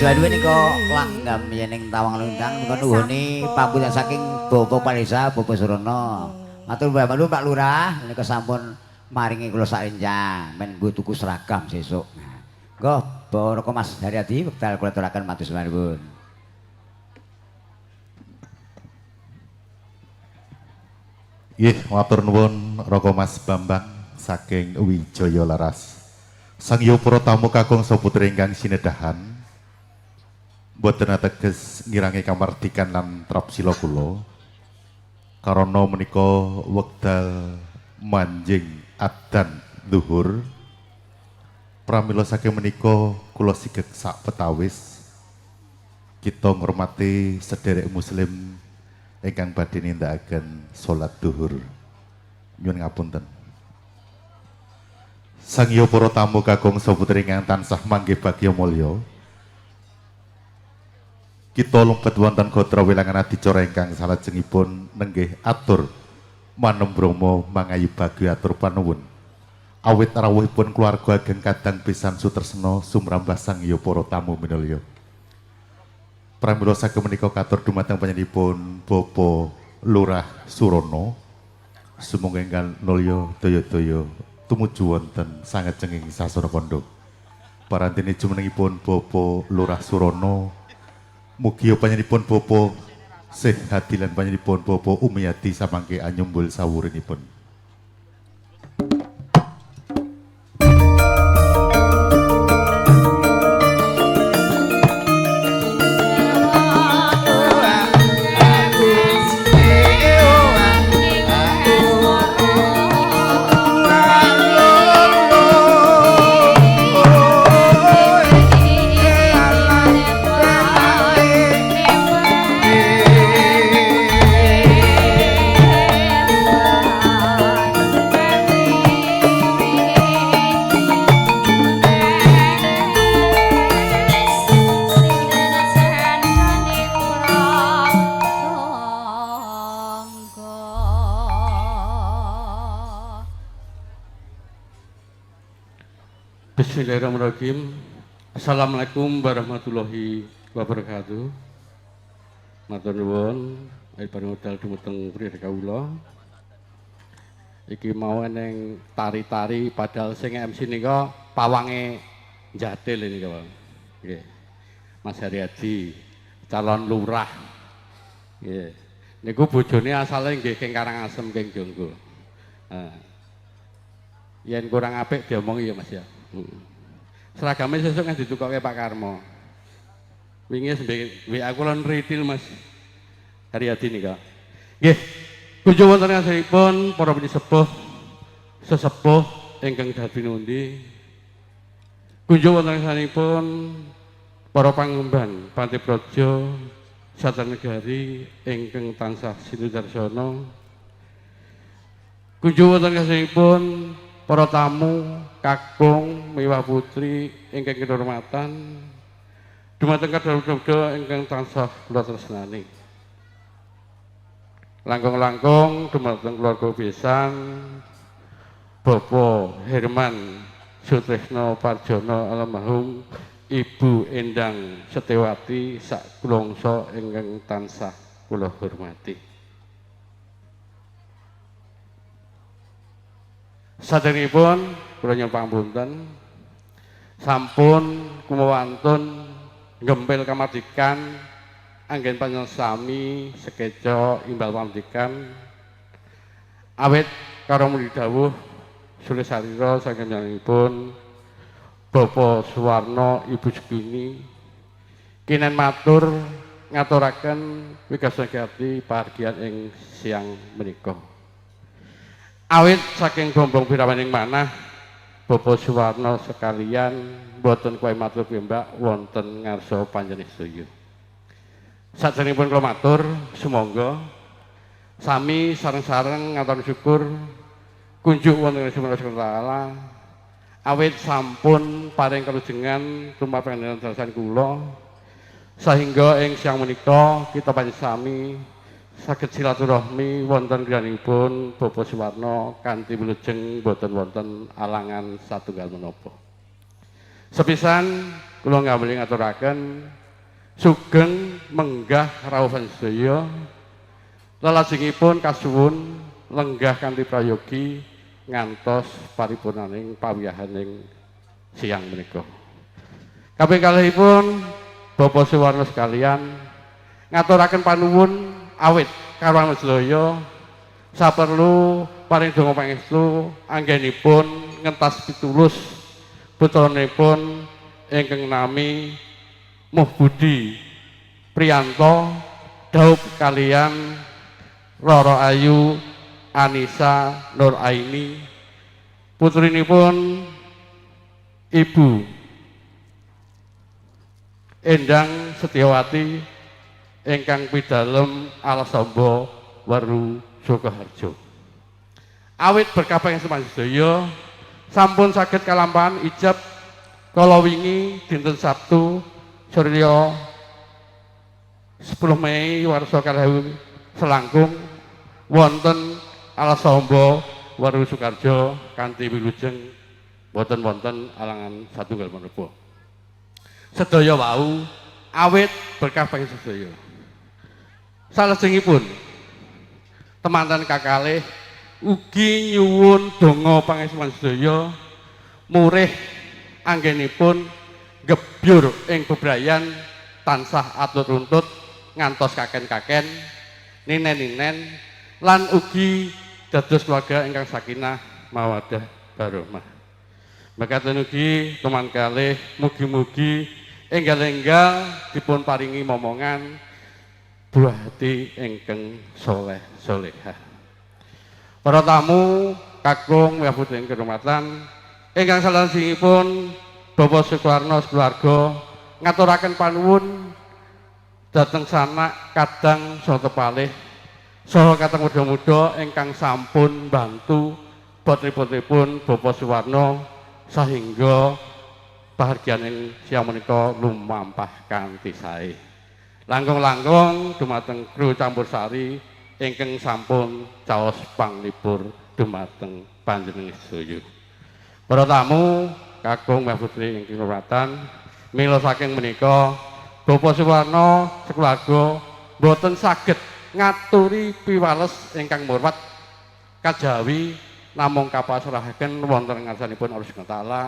Dua-dua nika langgam yen Tawang Luntang menika nuwuni pambutan saking Bapak Palisa, Bapak Surono. Matur mbah-mbah Pak Lurah nika sampun maringi kula saenjang men nggo tuku seragam sesuk. Nggo bawa Mas Haryadi wekdal kula aturaken matur suwun. Nggih, matur nuwun Raka Mas Bambang saking Wijaya Laras. Sang Yopura tamu kakung saputri ingkang sinedahan. Boten ateges ngirangi kamardikan lan trapsila kula. Karana menika wekdal manjing adan zuhur. Pramila saking menika kula sigeg sak petawis kita ngurmati sederek muslim ingkang badhe nindakaken salat zuhur. Nyuwun ngapunten. Sang ya para tamu kakung saputri ingkang tansah manggih bagya mulya. Kita lumpet wonten gatra wilangan adicara ingkang salajengipun nenggih atur manem Bromo mangayu bagya atur panuwun. Awit rawuhipun keluarga ageng kadang pisan sutresna sumrambah sang ya para tamu minulya. Pramila saking menika katur dumateng panjenenganipun Bapak Lurah Surono. Sumangga ingkang nulya daya-daya tumuju wonten sangajenging sasana kandha. Parantene jumenengipun Bapak Lurah Surono. Mugi panjenenganipun Bapak sehat lan panjenenganipun Bapak Umiyati samangke anyumbul sawurinipun. Bismillahirrahmanirrahim. Assalamualaikum warahmatullahi wabarakatuh. Matur nuwun, aipun modal dumateng priyadi kawula. Iki mau eneng tari-tari padahal sing MC nika pawange Njatil nika, Bang. Nggih. Mas Haryadi, calon lurah. Nggih. Niku bojone asale nggih king Karangasem king Jonggo. Yen kurang apik diomongi ya Mas ya. Seragamnya sesuk kan ditukokke Pak Karmo. Wingi WA kula nritil Mas Haryadi nika. Nggih. Kunjung wonten ngasanipun para pinisepuh sesepuh ingkang dadi nundi. Kunjung wonten ngasanipun para pangemban Pantipraja Satanegari ingkang tansah sinudarsana. Kunjung wonten ngasanipun para tamu kakung miwah putri ingkang kinurmatan dumateng kadang-kadang ingkang tansah kula tresnani. Langkung-langkung dumateng keluarga besan Bapak Herman Sutresno Parjono almarhum Ibu Endang Setewati sak kulangsa ingkang tansah kula hormati. Saderengipun kula nyuwun pangapunten. Sampun kumawantun gempil kamardikan anggen panjenengan sami sekeca imbal pamardikan awit karo muli dawuh Sule Sarira saking nyanipun Bapak Suwarno Ibu Sugini kinen matur ngaturaken wigasati pahargyan ing siang menika. Awit saking gombong pirawaning manah Bapak Suwarno sekalian boten kuwi matur piyambak wonten ngarsa panjenengan sedaya. Saderengipun kula matur sumangga sami sareng-sareng ngatur syukur kunjuk wonten Subhanahu wa taala awit sampun paring kalujengan tumrap panjenengan dadosan kula sehingga ing siang menika kita panjenengan sami saged silaturahmi wonten griyanipun Bapak Suwarno kanthi wilujeng boten wonten alangan satunggal menapa. Sepisan kula ngambil ngaturaken sugeng menggah rawuhan sedaya lelajengipun kasuwun lenggah kanthi prayogi ngantos paripurnaning pawiyahaning siang menika. Kaping kalihipun Bapak Suwarno sekalian ngaturaken panuwun awit karuan sedaya saperlu paring donga pangestu anggenipun ngentas pitulus putranipun ingkang nami Muh Budi Priyanto daup kalian Roro Ayu Anissa Nur Aini putrinipun Ibu Endang Setiawati ingkang pidalem Alasamba Weru Sukoharjo. Awit berkah panjenengan sedaya sampun saged kalampahan ijab kala wingi dinten Sabtu Surya 10 Mei warsa kalih selangkung wonten Alasamba Weru Sukoharjo kanthi wilujeng boten wonten alangan satunggal menapa. Sedaya wau awit berkah panjenengan sedaya. Salajengipun temanten kakalih ugi nyuwun donga pangestuan sedaya murih anggenipun gebyur ing bebrayan tansah atut runtut ngantos kaken-kaken ninen-ninen lan ugi dados keluarga ingkang sakinah mawaddah warahmah. Mekaten ugi teman kalih mugi-mugi enggal-enggal dipun paringi momongan buah hati ingkang soleh solehah. Para tamu kakung wiyabut ing kehormatan ingkang salajengipun Bapak Suwarno keluarga ngaturaken panuwun dhateng sanak kadang saha palih saha kateng muda-muda ingkang sampun bantu putripun Bapak Suwarno sehingga pahargyan ing siang menika lumampah kanthi sae. Langkung-langkung dumateng kru campursari ingkang sampun caos panglipur dumateng panjenengan sedaya. Para tamu kakung mbah putri ing kehormatan mila saking menika Bapak Suwarno sekeluarga boten saged ngaturi piwales ingkang murwat kajawi namung kapasrahaken wonten ngarsanipun Allah Subhanahu wa taala.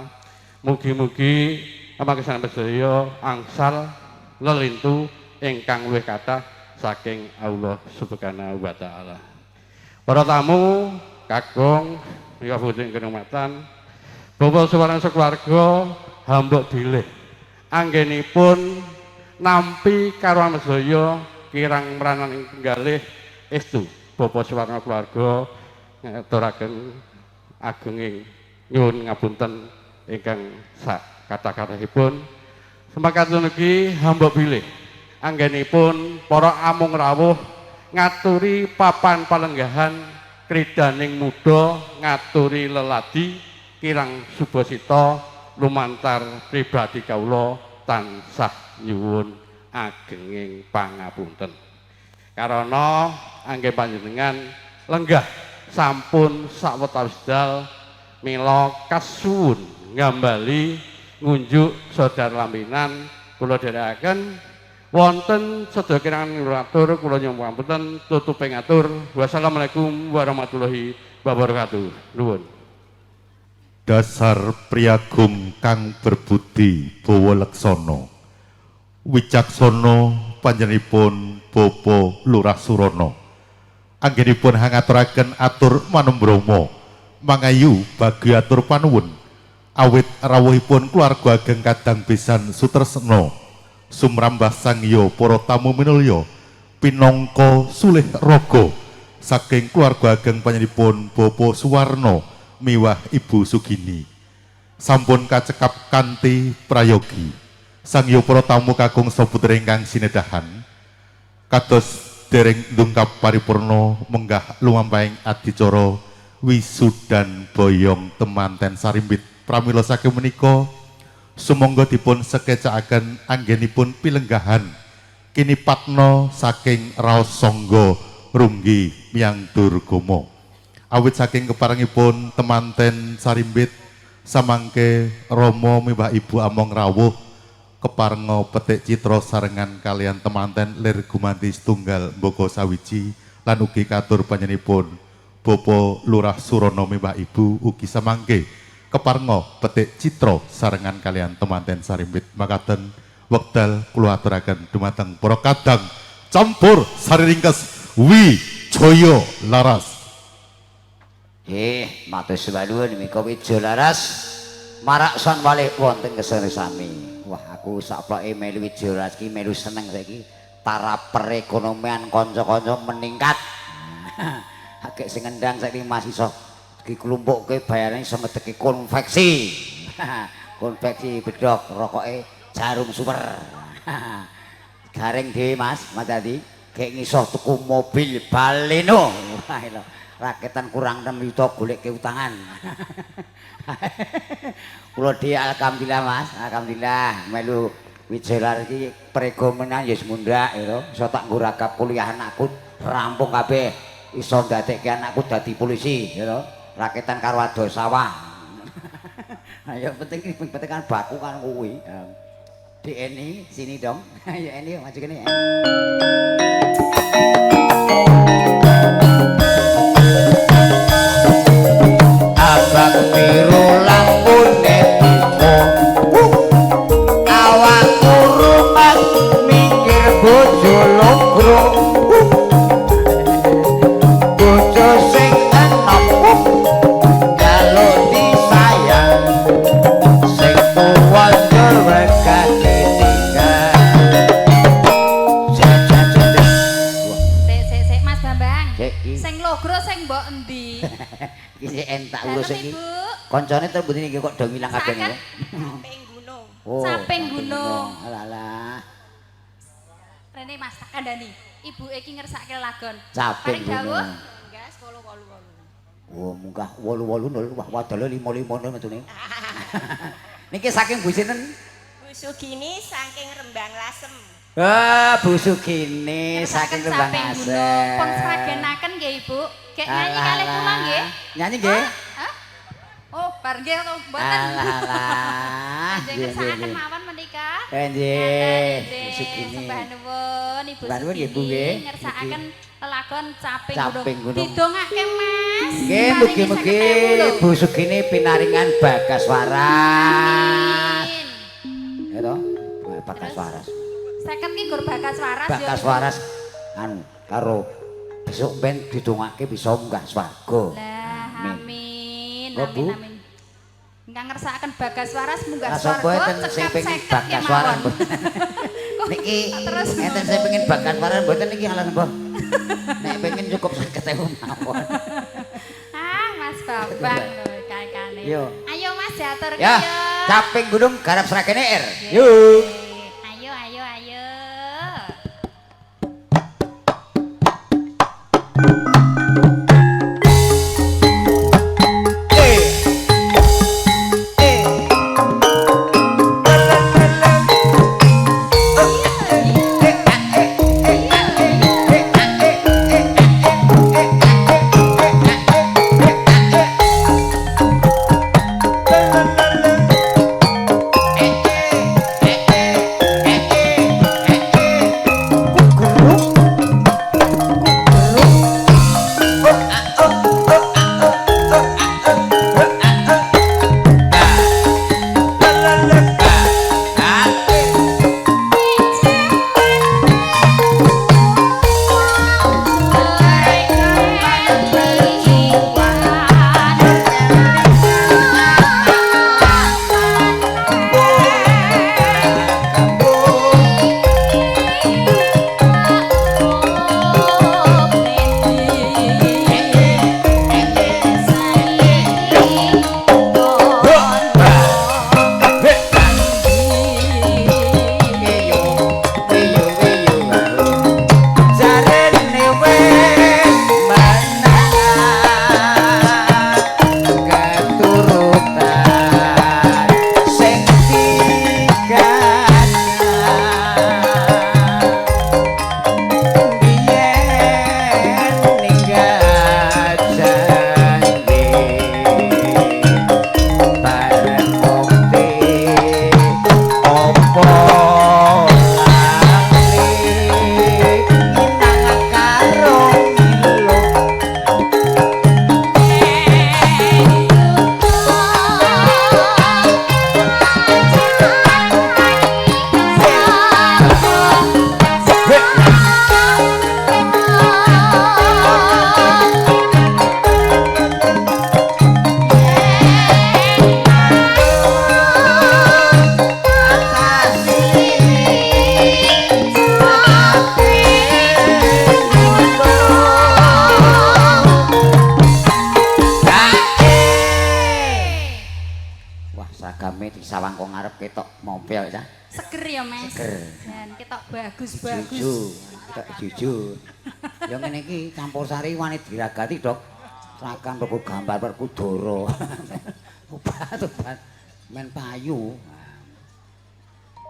Mugi-mugi amargi sedaya angsal lelintu ingkang luwih kathah saking Allah Subhanahu wa taala. Para tamu kakung wiyabut ing kehormatan Bapak Suwarno keluarga hambuk bilih anggenipun nampi karuan sedaya kirang meranan ing penggalih estu Bapak Suwarno keluarga ngaturaken agunging nyuwun ngapunten ingkang sak kata-katahipun semakatun ugi hambuk bilih anggenipun para amung rawuh ngaturi papan palenggahan kridaning muda ngaturi leladi kirang subasita lumantar pribadi kawula tansah nyuwun agenging pangapunten karana anggen panjenengan lenggah sampun sawetawis dal mila kasuwun ngambali ngunjuk saudara lampinan kula dherekaken wonten sedaya kirang atur kula nyuwun pangapunten tutuping atur wassalamualaikum warahmatullahi wabarakatuh. Nuwun. Dasar priagung kang berbudi bawa leksana. Wicaksana panjenenganipun Bapa Lurah Surana. Anggenipun hangaturaken atur manumbrama mangayu bagi atur panuwun awit rawuhipun keluarga ageng kadang besan sutresna sumrambah sangya para tamu minulya pinangka sulih raga saking keluarga ageng panjenenganipun Bapa Suwarna miwah Ibu Sugini. Sampun kacekap kanthi prayogi sangya para tamu kakung saputra ingkang sinedahan kados dereng ndungkap paripurna menggah lumampahing adicara wisudan boyong temanten sarimbit. Pramila saking menika sumangga dipun sekecakaken anggenipun pilenggahan kinipatna saking raos sangga runggi miyang Durgama. Awit saking keparengipun temanten sarimbit samangke Rama miwah Ibu among rawuh keparenga petik citra sarengan kalian temanten lir gumanti setunggal mbaka sawiji lan ugi katur panjenenganipun Bapa Lurah Surana miwah Ibu ugi samangke keparenga petik citra sarengan kalian temanten sarimbit. Makaten wekdal kula aturaken dumateng para kadang campur sariringkes Wijaya Laras. Matur suwun mika Wijaya Laras maraksan malih wonten kesane sami. Wah, aku sakploke melu Wijaya Laras iki melu seneng saiki. Taraf perekonomian kanca-kanca meningkat. Akeh sing ngendang saiki Mas iso diklumpukke bayarane iso ngedeki konveksi. Konveksi bedhok rokoke Jarum Super. Gareng dhewe Mas Dadi gek ngiso tuku mobil Baleno. Wah lho. Raketan kurang 6 juta golek keutangan. Kula dhewe alhamdulillah Mas, alhamdulillah melu Wijaya Laras iki perekonomian ya wis mundhak ya iso tak nggo ragap kuliah anakku rampung kabeh iso ndadekke anakku dadi polisi ya to. Raketan karo ado sawah. Ayo penting kan baku kan kuwi. DNI sini dong. Ayo ini maju kene ya. Abang biru lampune awak kurungan mikir bojo logro bojo sing enom kalau disayang sing tuwa jerwekane tinggal Sik Mas Bambang. Sik, iki. Sing logro sing mbok endi? iki entak urus iki Ibu. koncone terbudi iki kok do ngilang kabeh Saken. iki Saping gunung. oh Saping gunung. alah Rene Mas tak kandhani. Ibu iki ngersake lagon. Saping Paring dawuh. gunung. Enggak 10-8. oh munggah 8-8 wah wadale 5-5 metune niki saking Bu sinten Bu Sugini saking Rembang Lasem. Bu Sugini saking Rembang Asem Pun sragenaken nggih Ibu. Gek nyanyi kalih kula nggih. Nyanyi nggih? Hah? Oh, bar nggih to mboten. Alah. Ngersakaken mawon menika. Nggih. Sugini. Sembah nuwun Ibu Sembah nuwun nggih, Bu, Sugini. nggih. Ngersakaken lelagon Caping Caping Gunung. Gunung. Didongake Mas. Nggih, mugi-mugi Bu Sugini pinaringan bagas waras. Amin. Ya toh? Bagas waras. 50 ki gur bagas waras ya. Bagas waras anu karo besok ben didongake bisa munggah swarga. Lah amin. Oh, Bu. Amin amin. Ingkang ngersakaken bagas waras munggah Rasa swarga mboten sing cekap pengin 50 bagas kemawon. waras mboten. Niki Terus enten sing pengin bagas waras mboten niki alas mbah. Nek pengin cukup 50.000 mawon. Ah, Mas Bambang lho kakane. Yo. Ayo Mas diatur Ya, yo. Caping Gunung garap Sragene R. Yo. Yuk. Ayo ayo ayo. Piye cah? Seger ya, Mas. Seger. Dan ketok bagus-bagus. Jujur, tak jujur. Ya ngene iki campur sari wani diragati, Dok. Sakan toko gambar Werkudara. Obat-obat men payu.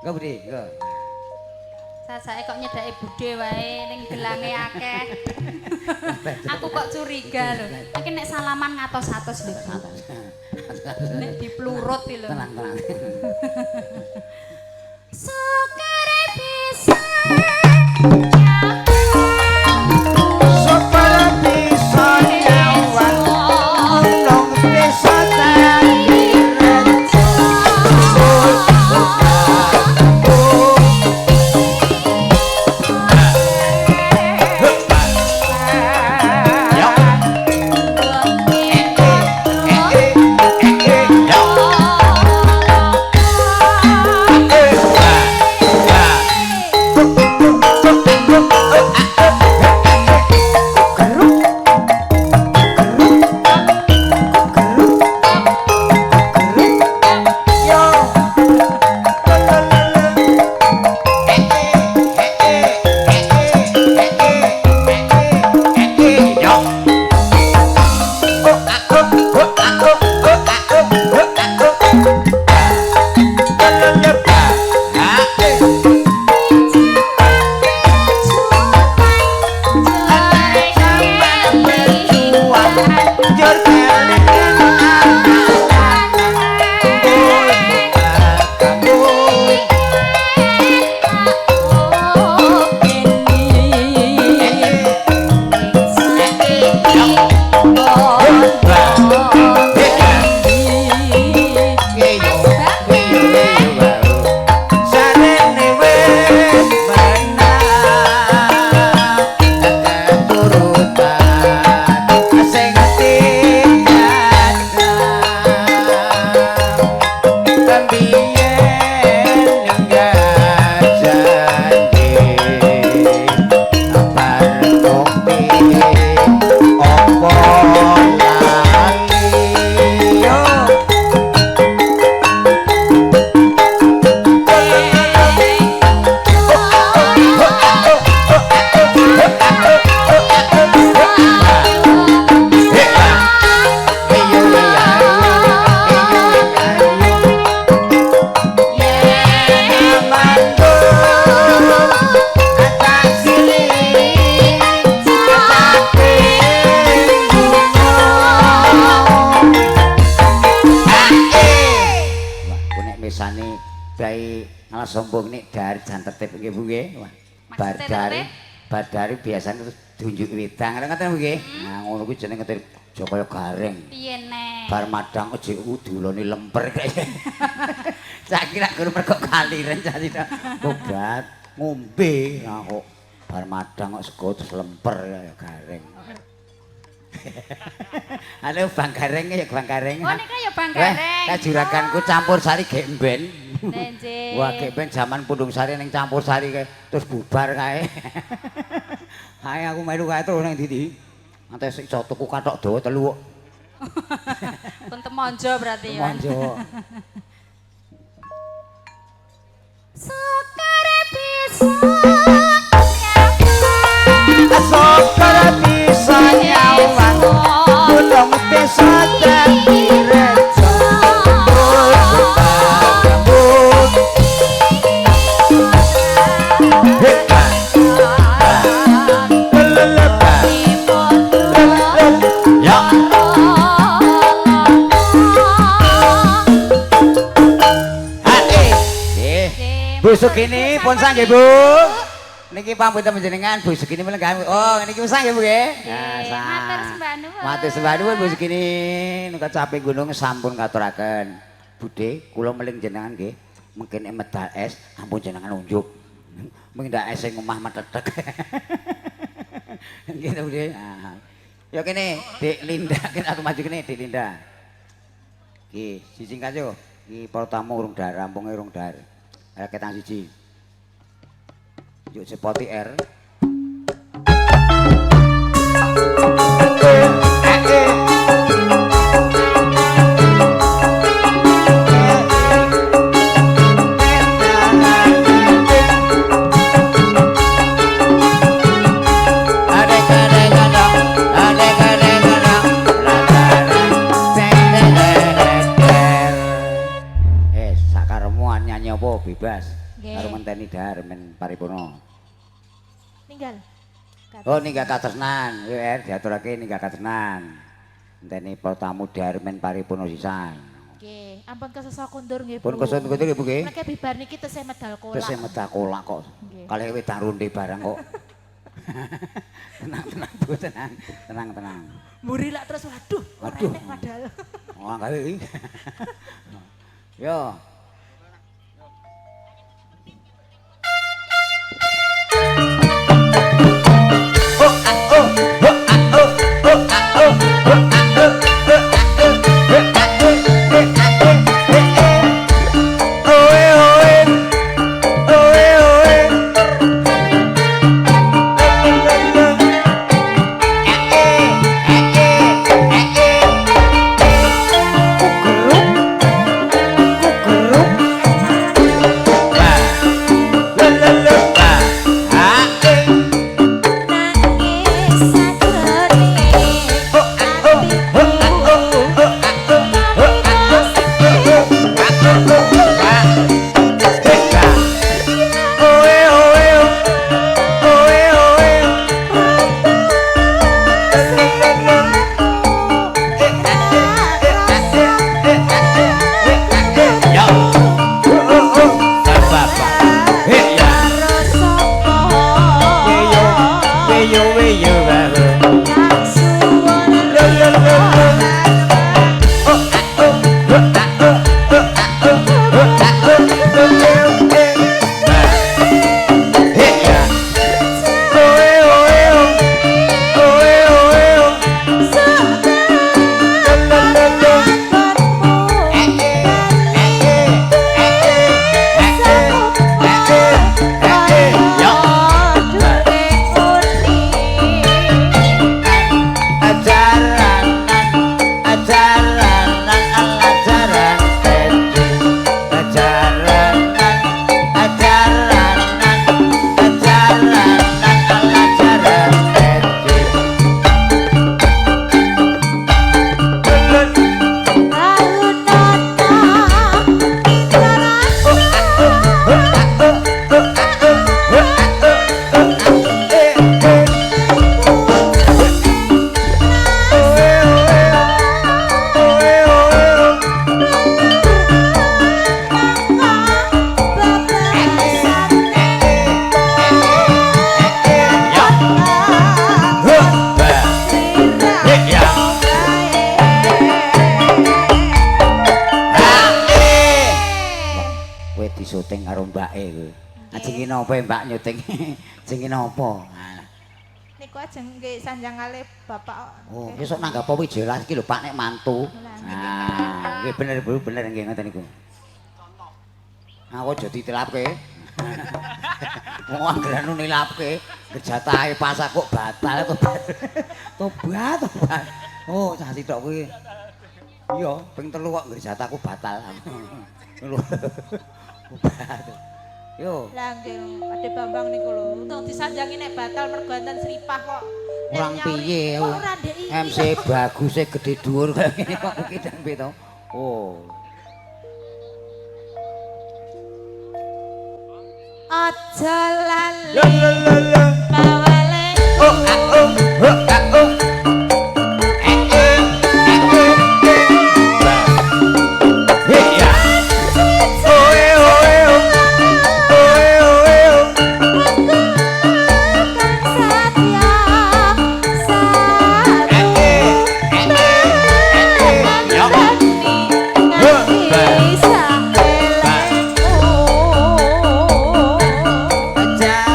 Enggak, Budi, enggak. Sasake kok nyedaki budhe wae ning gelange akeh. Aku kok curiga lho. Iki nek salaman ngatos-atos lho. Nek diplurut iki lho. Tenang, tenang. Sukare bisa Sukare bisa nyawang gunung desa tadi rejo. sombong nek dari jan tertib nggih Bu nggih. Maksudnya Badari biasanya terus tunjuk wedang ngoten Bu nggih. Nah ngono kuwi jenenge ngetir Jokaya Gareng. Piye nek? Bar madang ejek udulane lemper kaya. Saiki lak guru mergo kaliren jadi obat ngombe nah kok bar madang kok sego terus lemper kaya Gareng. Halo Bang Gareng ya Bang Gareng. Oh nika ya Bang Gareng. Lah juraganku campur sari gemben. Nggih. Wah gemben zaman Pundung Sari ning campur sari kae terus bubar kae. Hae aku melu kae terus ning ndi. Nganti iso tuku kathok dawa telu kok. Pun temonjo berarti ya. Temonjo. Sokare bisa Sokare bisa nyawang gunung desa dadi rejo. Bu Sugini pun sang nggih Bu. Niki pamit panjenengan Bu Sugini melenggan. Oh niki pun sang nggih Bu nggih. Nah, matur sembah nuwun. Matur sembah nuwun Bu Sugini. Nika capek gunung sampun ngaturaken. Budhe kula meling jenengan nggih. Mungkin medal es ampun jenengan unjuk. Mung ndak es sing omah metetek. Nggih Bu nggih. Ya kene Dik Linda, kene aku maju kene Dik Linda. Nggih, sisingkat yo. Iki para tamu urung dar, rampunge urung dar. Ketang siji. Yuk sepoti R. karo ngenteni dahar men paripurna. Ninggal. Oh ninggal katresnan, ya diaturake ninggal katresnan. Ngenteni para tamu dahar men paripurna sisan. Nggih, ampun kesesa kundur nggih, Bu. Pun kesesa kundur nggih, Bu nggih. Nek bibar niki tesih medal kolak. Tesih medal kolak kok. Nggih. Kalih wedang ronde barang kok. Tenang Bu, tenang. Muri lak terus waduh, Waduh. enek padahal. Oh, enggak iki. Yo. Syuting karo mbake kuwi. Ajeng napa Mbak nyuting? Jenenge napa? Niku ajeng nggih sanjang kalih Bapak. Oh, besok nanggap apa jelas iki lho Pak nek mantu. Nah, nggih bener Bu, bener nggih ngoten niku. Aku aja ditilapke. Wong anggeran nilapke, gejatahe pas kok batal tobat. Tobat. Oh, cah sitok kuwi. Iya, ping 3 kok gejataku batal. Yo. Lah nggih, Ade Bambang niku lho, untuk disanjangi nek batal mergo enten sripah kok. Kurang piye? Kok ora ndek iki. MC baguse gede dhuwur kaya ngene kok iki dambe to. Oh. Aja lali. Kawale.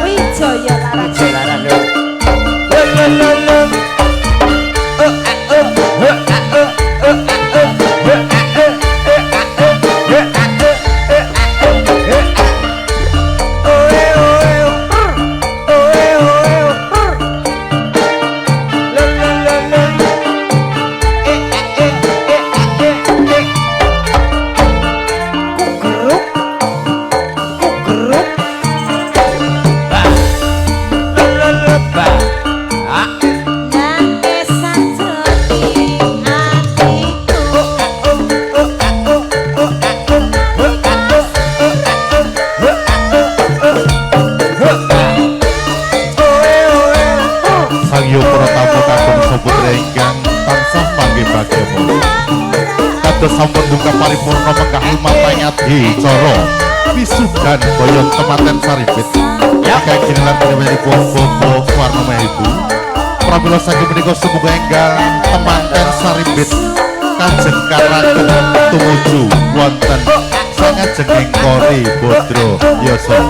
Wijaya kados sampun duka paripurna menggah lumampah ngadi cara wisudan boyong tematen saripit kakek ginelar panjenenganipun Bobo Warna Ibu pramila saking menika sumuga enggal temanten saripit kajeng karaken tumuju wonten sangajenging Kori Bodro Yoso.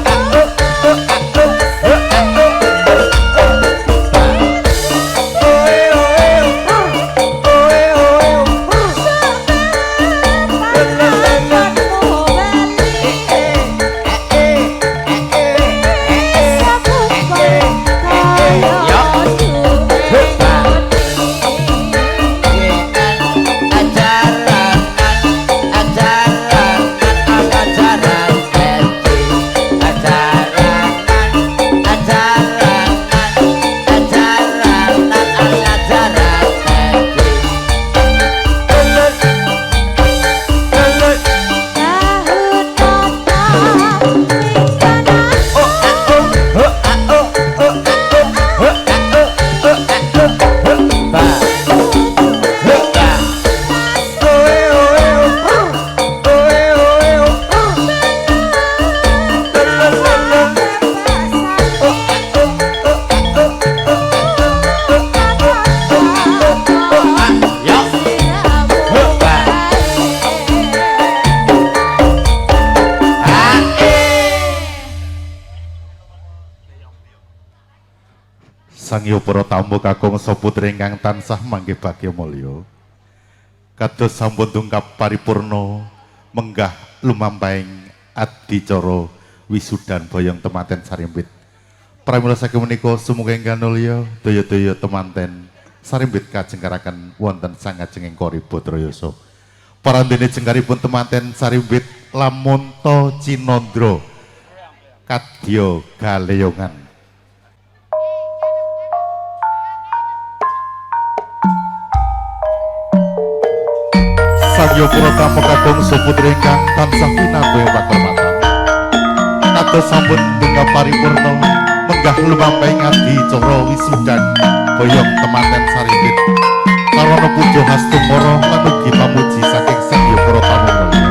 Sangyo para tamu kakung saputri ingkang tansah manggih bagya mulya kados sampun tungkap paripurna menggah lumampahing adicara wisudan boyong temanten sarimbit pramila saking menika sumuga ingkang nulya daya-daya temanten sarimbit kajengkaraken wonten sangajenging Kori Bodroyoso parandene jengkaripun temanten sarimbit Lamonto Cinandra kadya galeyongan. Sangyo pura tamu kakung saputri ingkang tansah pinangga pakurmatan kados sampun tungkap paripurna menggah lumampahing adicara wisudan boyong temanten saripit sarana puja hastumara lan ugi pamuji saking sangyo pura tamu mulya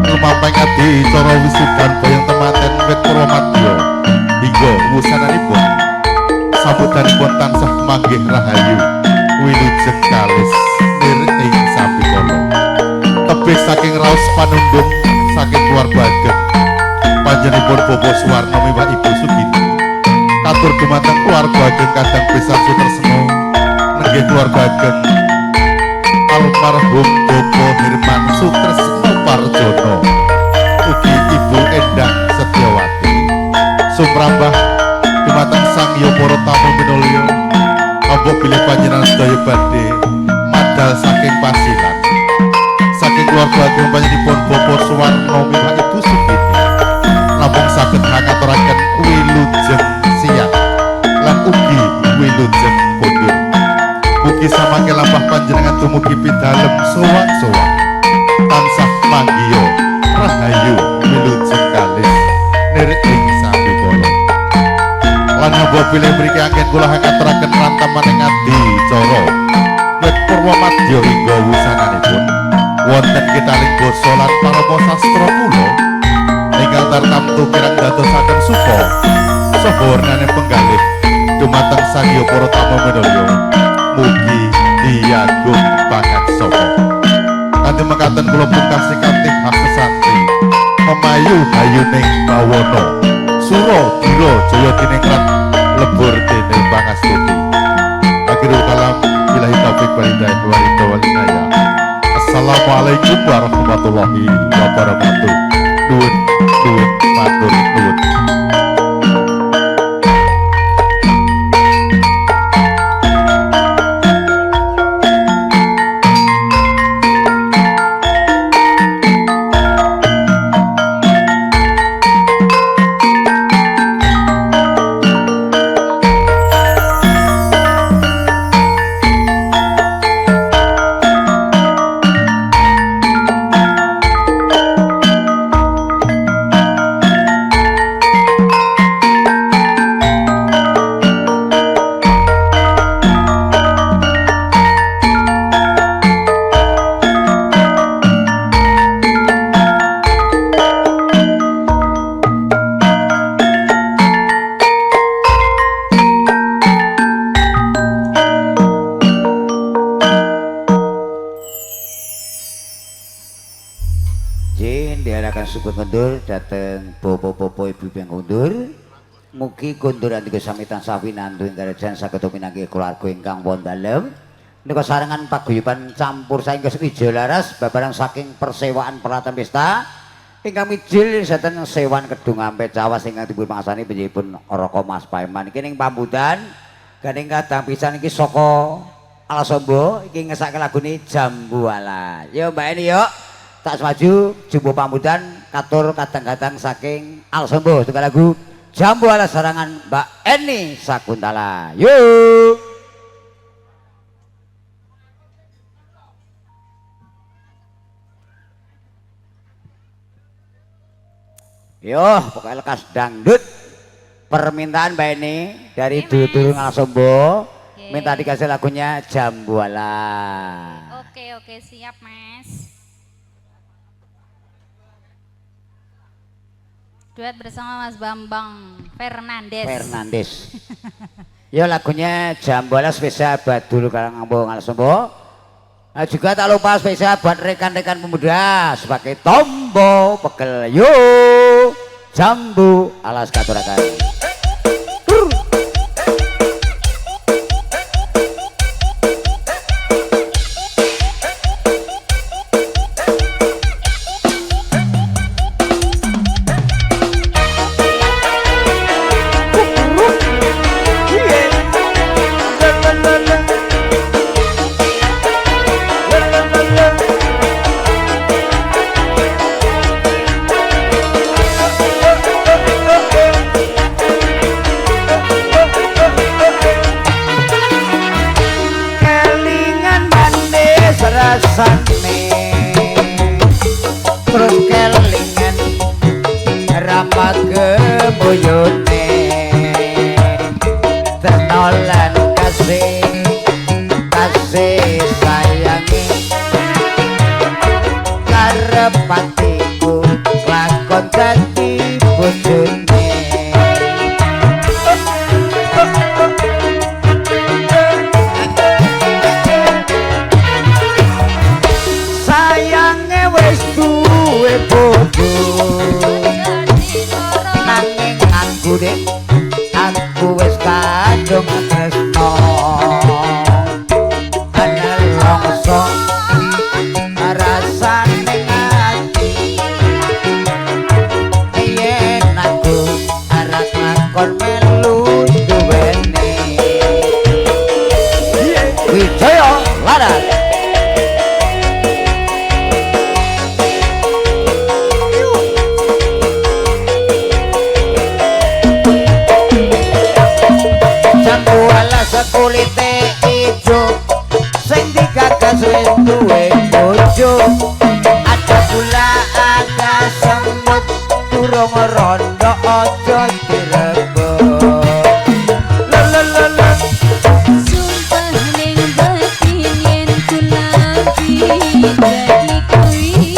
lumampahing adicara wisudan boyong temanten wit Purwomadya hingga wusananipun sambutanipun tansah manggih rahayu wilujeng kalis ing sabikala tebih saking raos panundung saking keluarga ageng panjenenganipun Bobo Suwarno miwah Ibu Sugini katur dumateng keluarga ageng kadang besan Sutresno nenggih keluarga ageng almarhum Bobo Herman Sutresno Parjono ugi Ibu Endang Setyawati sumrambah dumateng sangya para tamu minulya ambok bilih panjenengan sedaya badhe madal saking pasilan saking keluarga ageng panjenenganipun Bobo Suwarno miwah Ibu Sugini namung saged ngaturaken wilujeng siang lan ugi wilujeng kondur mugi samangke lampah panjenengan dumugi pidalem sowan-sowan tansah manggiya rahayu wilujeng kalis nirik ing sabikala lan hamba bilih mriki anggen kula ngaturaken rantaman ing adicara wit Purwomadya hingga wusananipun wonten kitaling basa lan parama sastra kula ingkang tartamtu kirang dadosaken supa saha warnane penggalih dumateng sangya para tamu minulya mugi diagung banget sapa kanthi mekaten kula pungkasi kanthi hak sesanti memayu hayuning bawana sura dira jaya diningrat lebur dening pangastuti akhirul kalam billahi taufik wal hidayah. Assalamualaikum warahmatullahi wabarakatuh. Nuwun matur nuwun. Aturkan syukur kondur dateng bopo-bopo ibu yang kondur. Mugi kondur antika sami tansah winantu ing karajan saged pinanggih keluarga ingkang wonten dalem. Menika sarengan paguyuban campur saing ijo laras babarang saking persewaan peralatan pesta. Ingkang mijil saten sewan kedung ampe cawas ingkang dipun pangsani panjenenganipun Raka Mas Paiman iki ning pambutan gandeng kadang pisan iki saka Alasombo iki ngesake lagune Jambuala. Yo Mbak Eni yo tak semaju jumbo pambutan katur kadang-kadang saking Alasombo setunggal lagu Jambuala sarangan Mbak Eni Sakuntala. Yuk. Yo, pokoknya lekas dangdut. Permintaan Mbak Eni dari dulur-dulur Alasombo minta dikasih lagunya Jambuala. Oke, siap Mas. Duet bersama Mas Bambang Fernandes. Yo lagunya Jambuala spesial buat dulu Karang Alasombo. Nah, juga tak lupa spesial buat rekan-rekan pemuda sebagai tombo pegel yo jambu alas katurakan. Terus kelingan rapat kebuyune tenolan kasih sayangi karepatiku lakon dadi bojone sayange wis duwe bojo nanging aku dek aku wis kadung tresno ana longso rasane ati yen aku arep ngakon melu duwene Wijaya Laras. Jambuala sekulite ijo sing digagas wis duwe bojo ada pula ada semut durung rondo aja direbut la sumpah ning batin yen kula dadi kuwi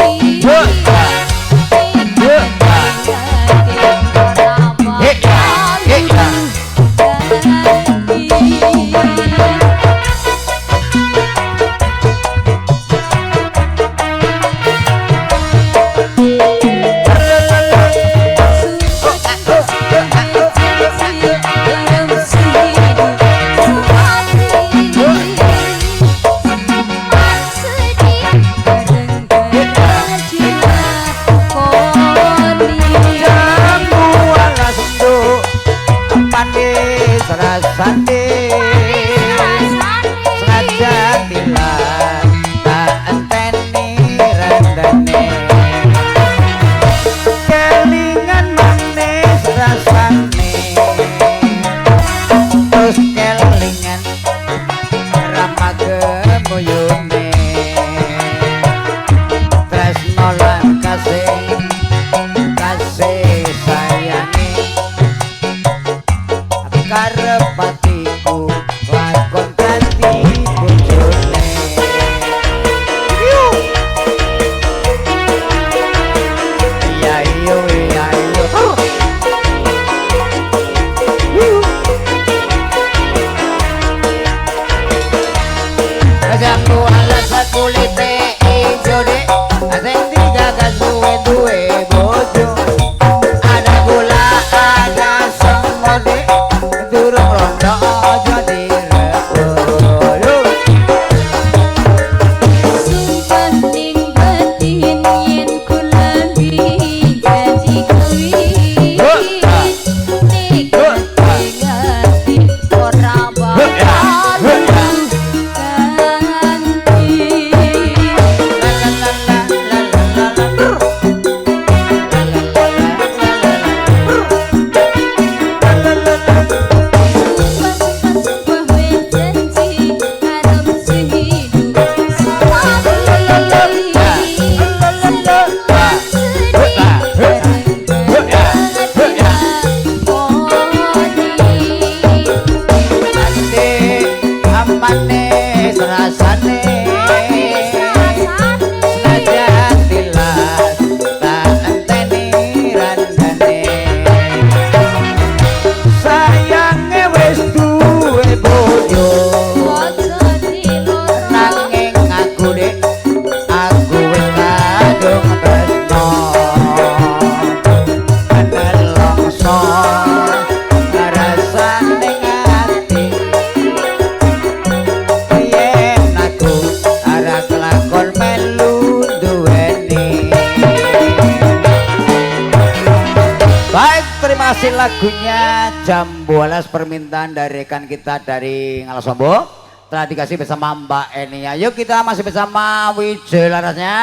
kasih lagunya Jam Bolas, permintaan dari rekan kita dari Ngalasombo. Telah dikasih bersama Mbak Eni. Yuk kita masih bersama Wijaya Larasnya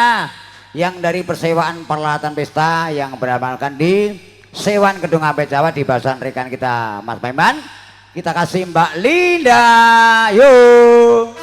yang dari persewaan peralatan pesta yang beramalkan di Sewan Gedung Ape Jawa di bahasan rekan kita Mas Paiman. Kita kasih Mbak Linda. Yuk.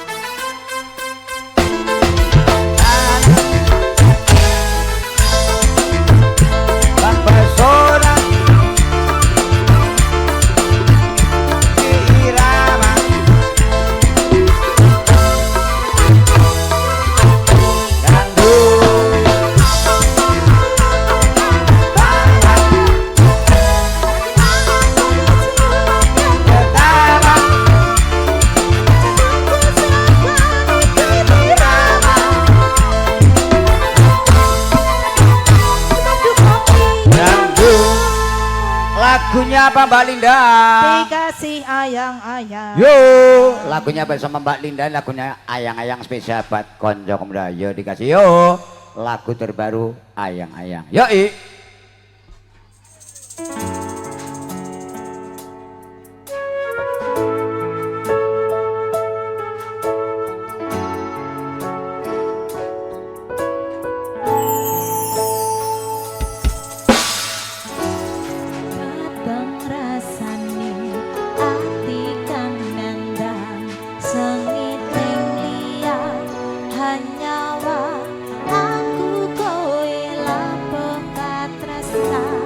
Lagunya apa Mbak Linda? Dikasih ayang-ayang. Yo, lagunya bersama Mbak Linda, lagunya ayang-ayang spesial buat konco muda. Yo dikasih yo, lagu terbaru ayang-ayang. Yoi. Aku kowe lapeng katresnan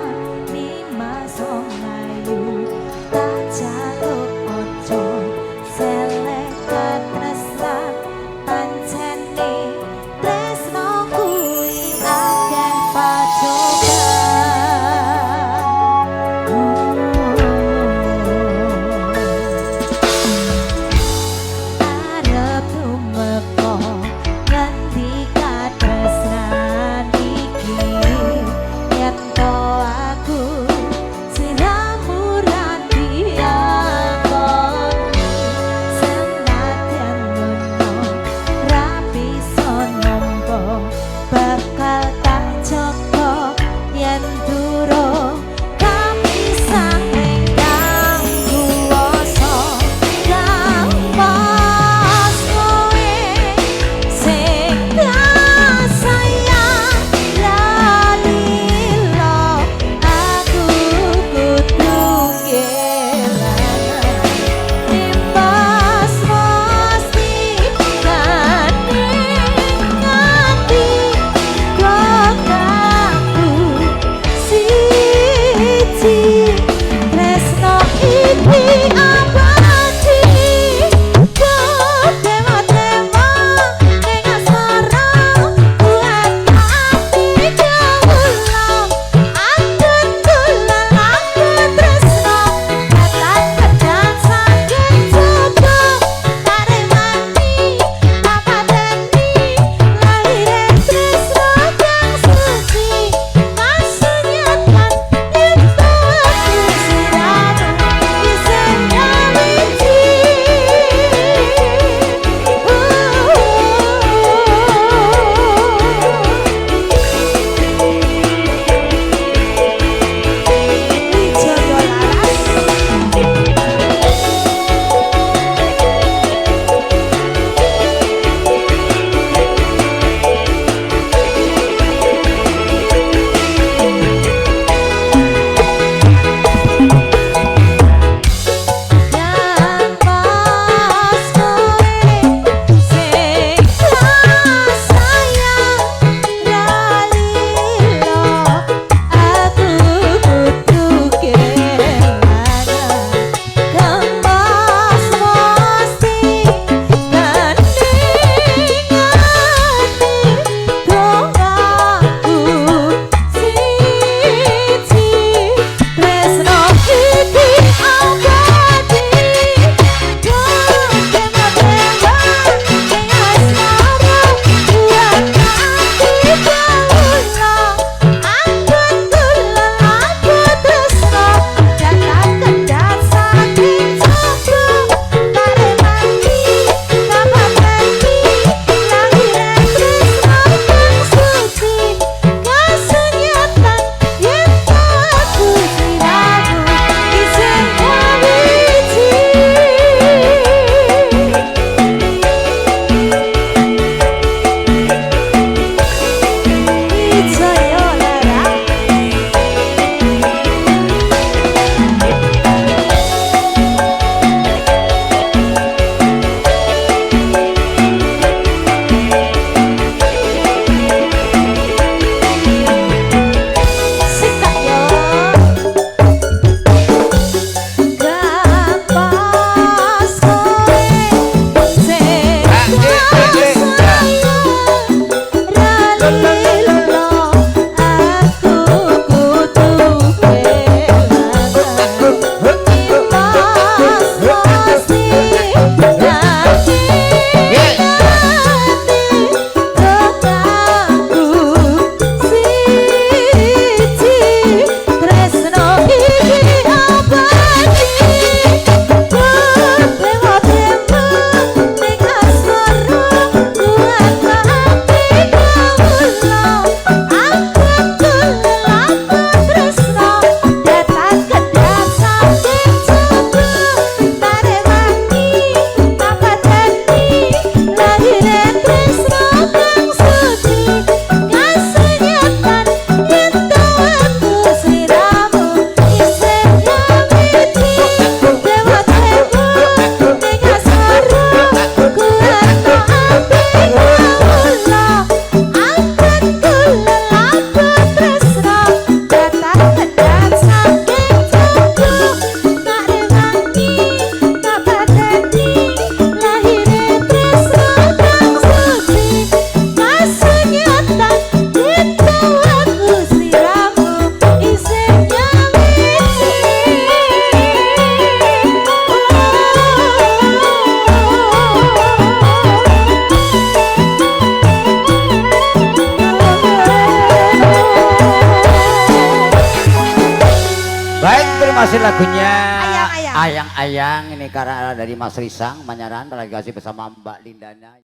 kasih lagunya Ayang-ayang. Ayang-ayang ini karena dari Mas Risang Manyaran, terima kasih bersama Mbak Lindana.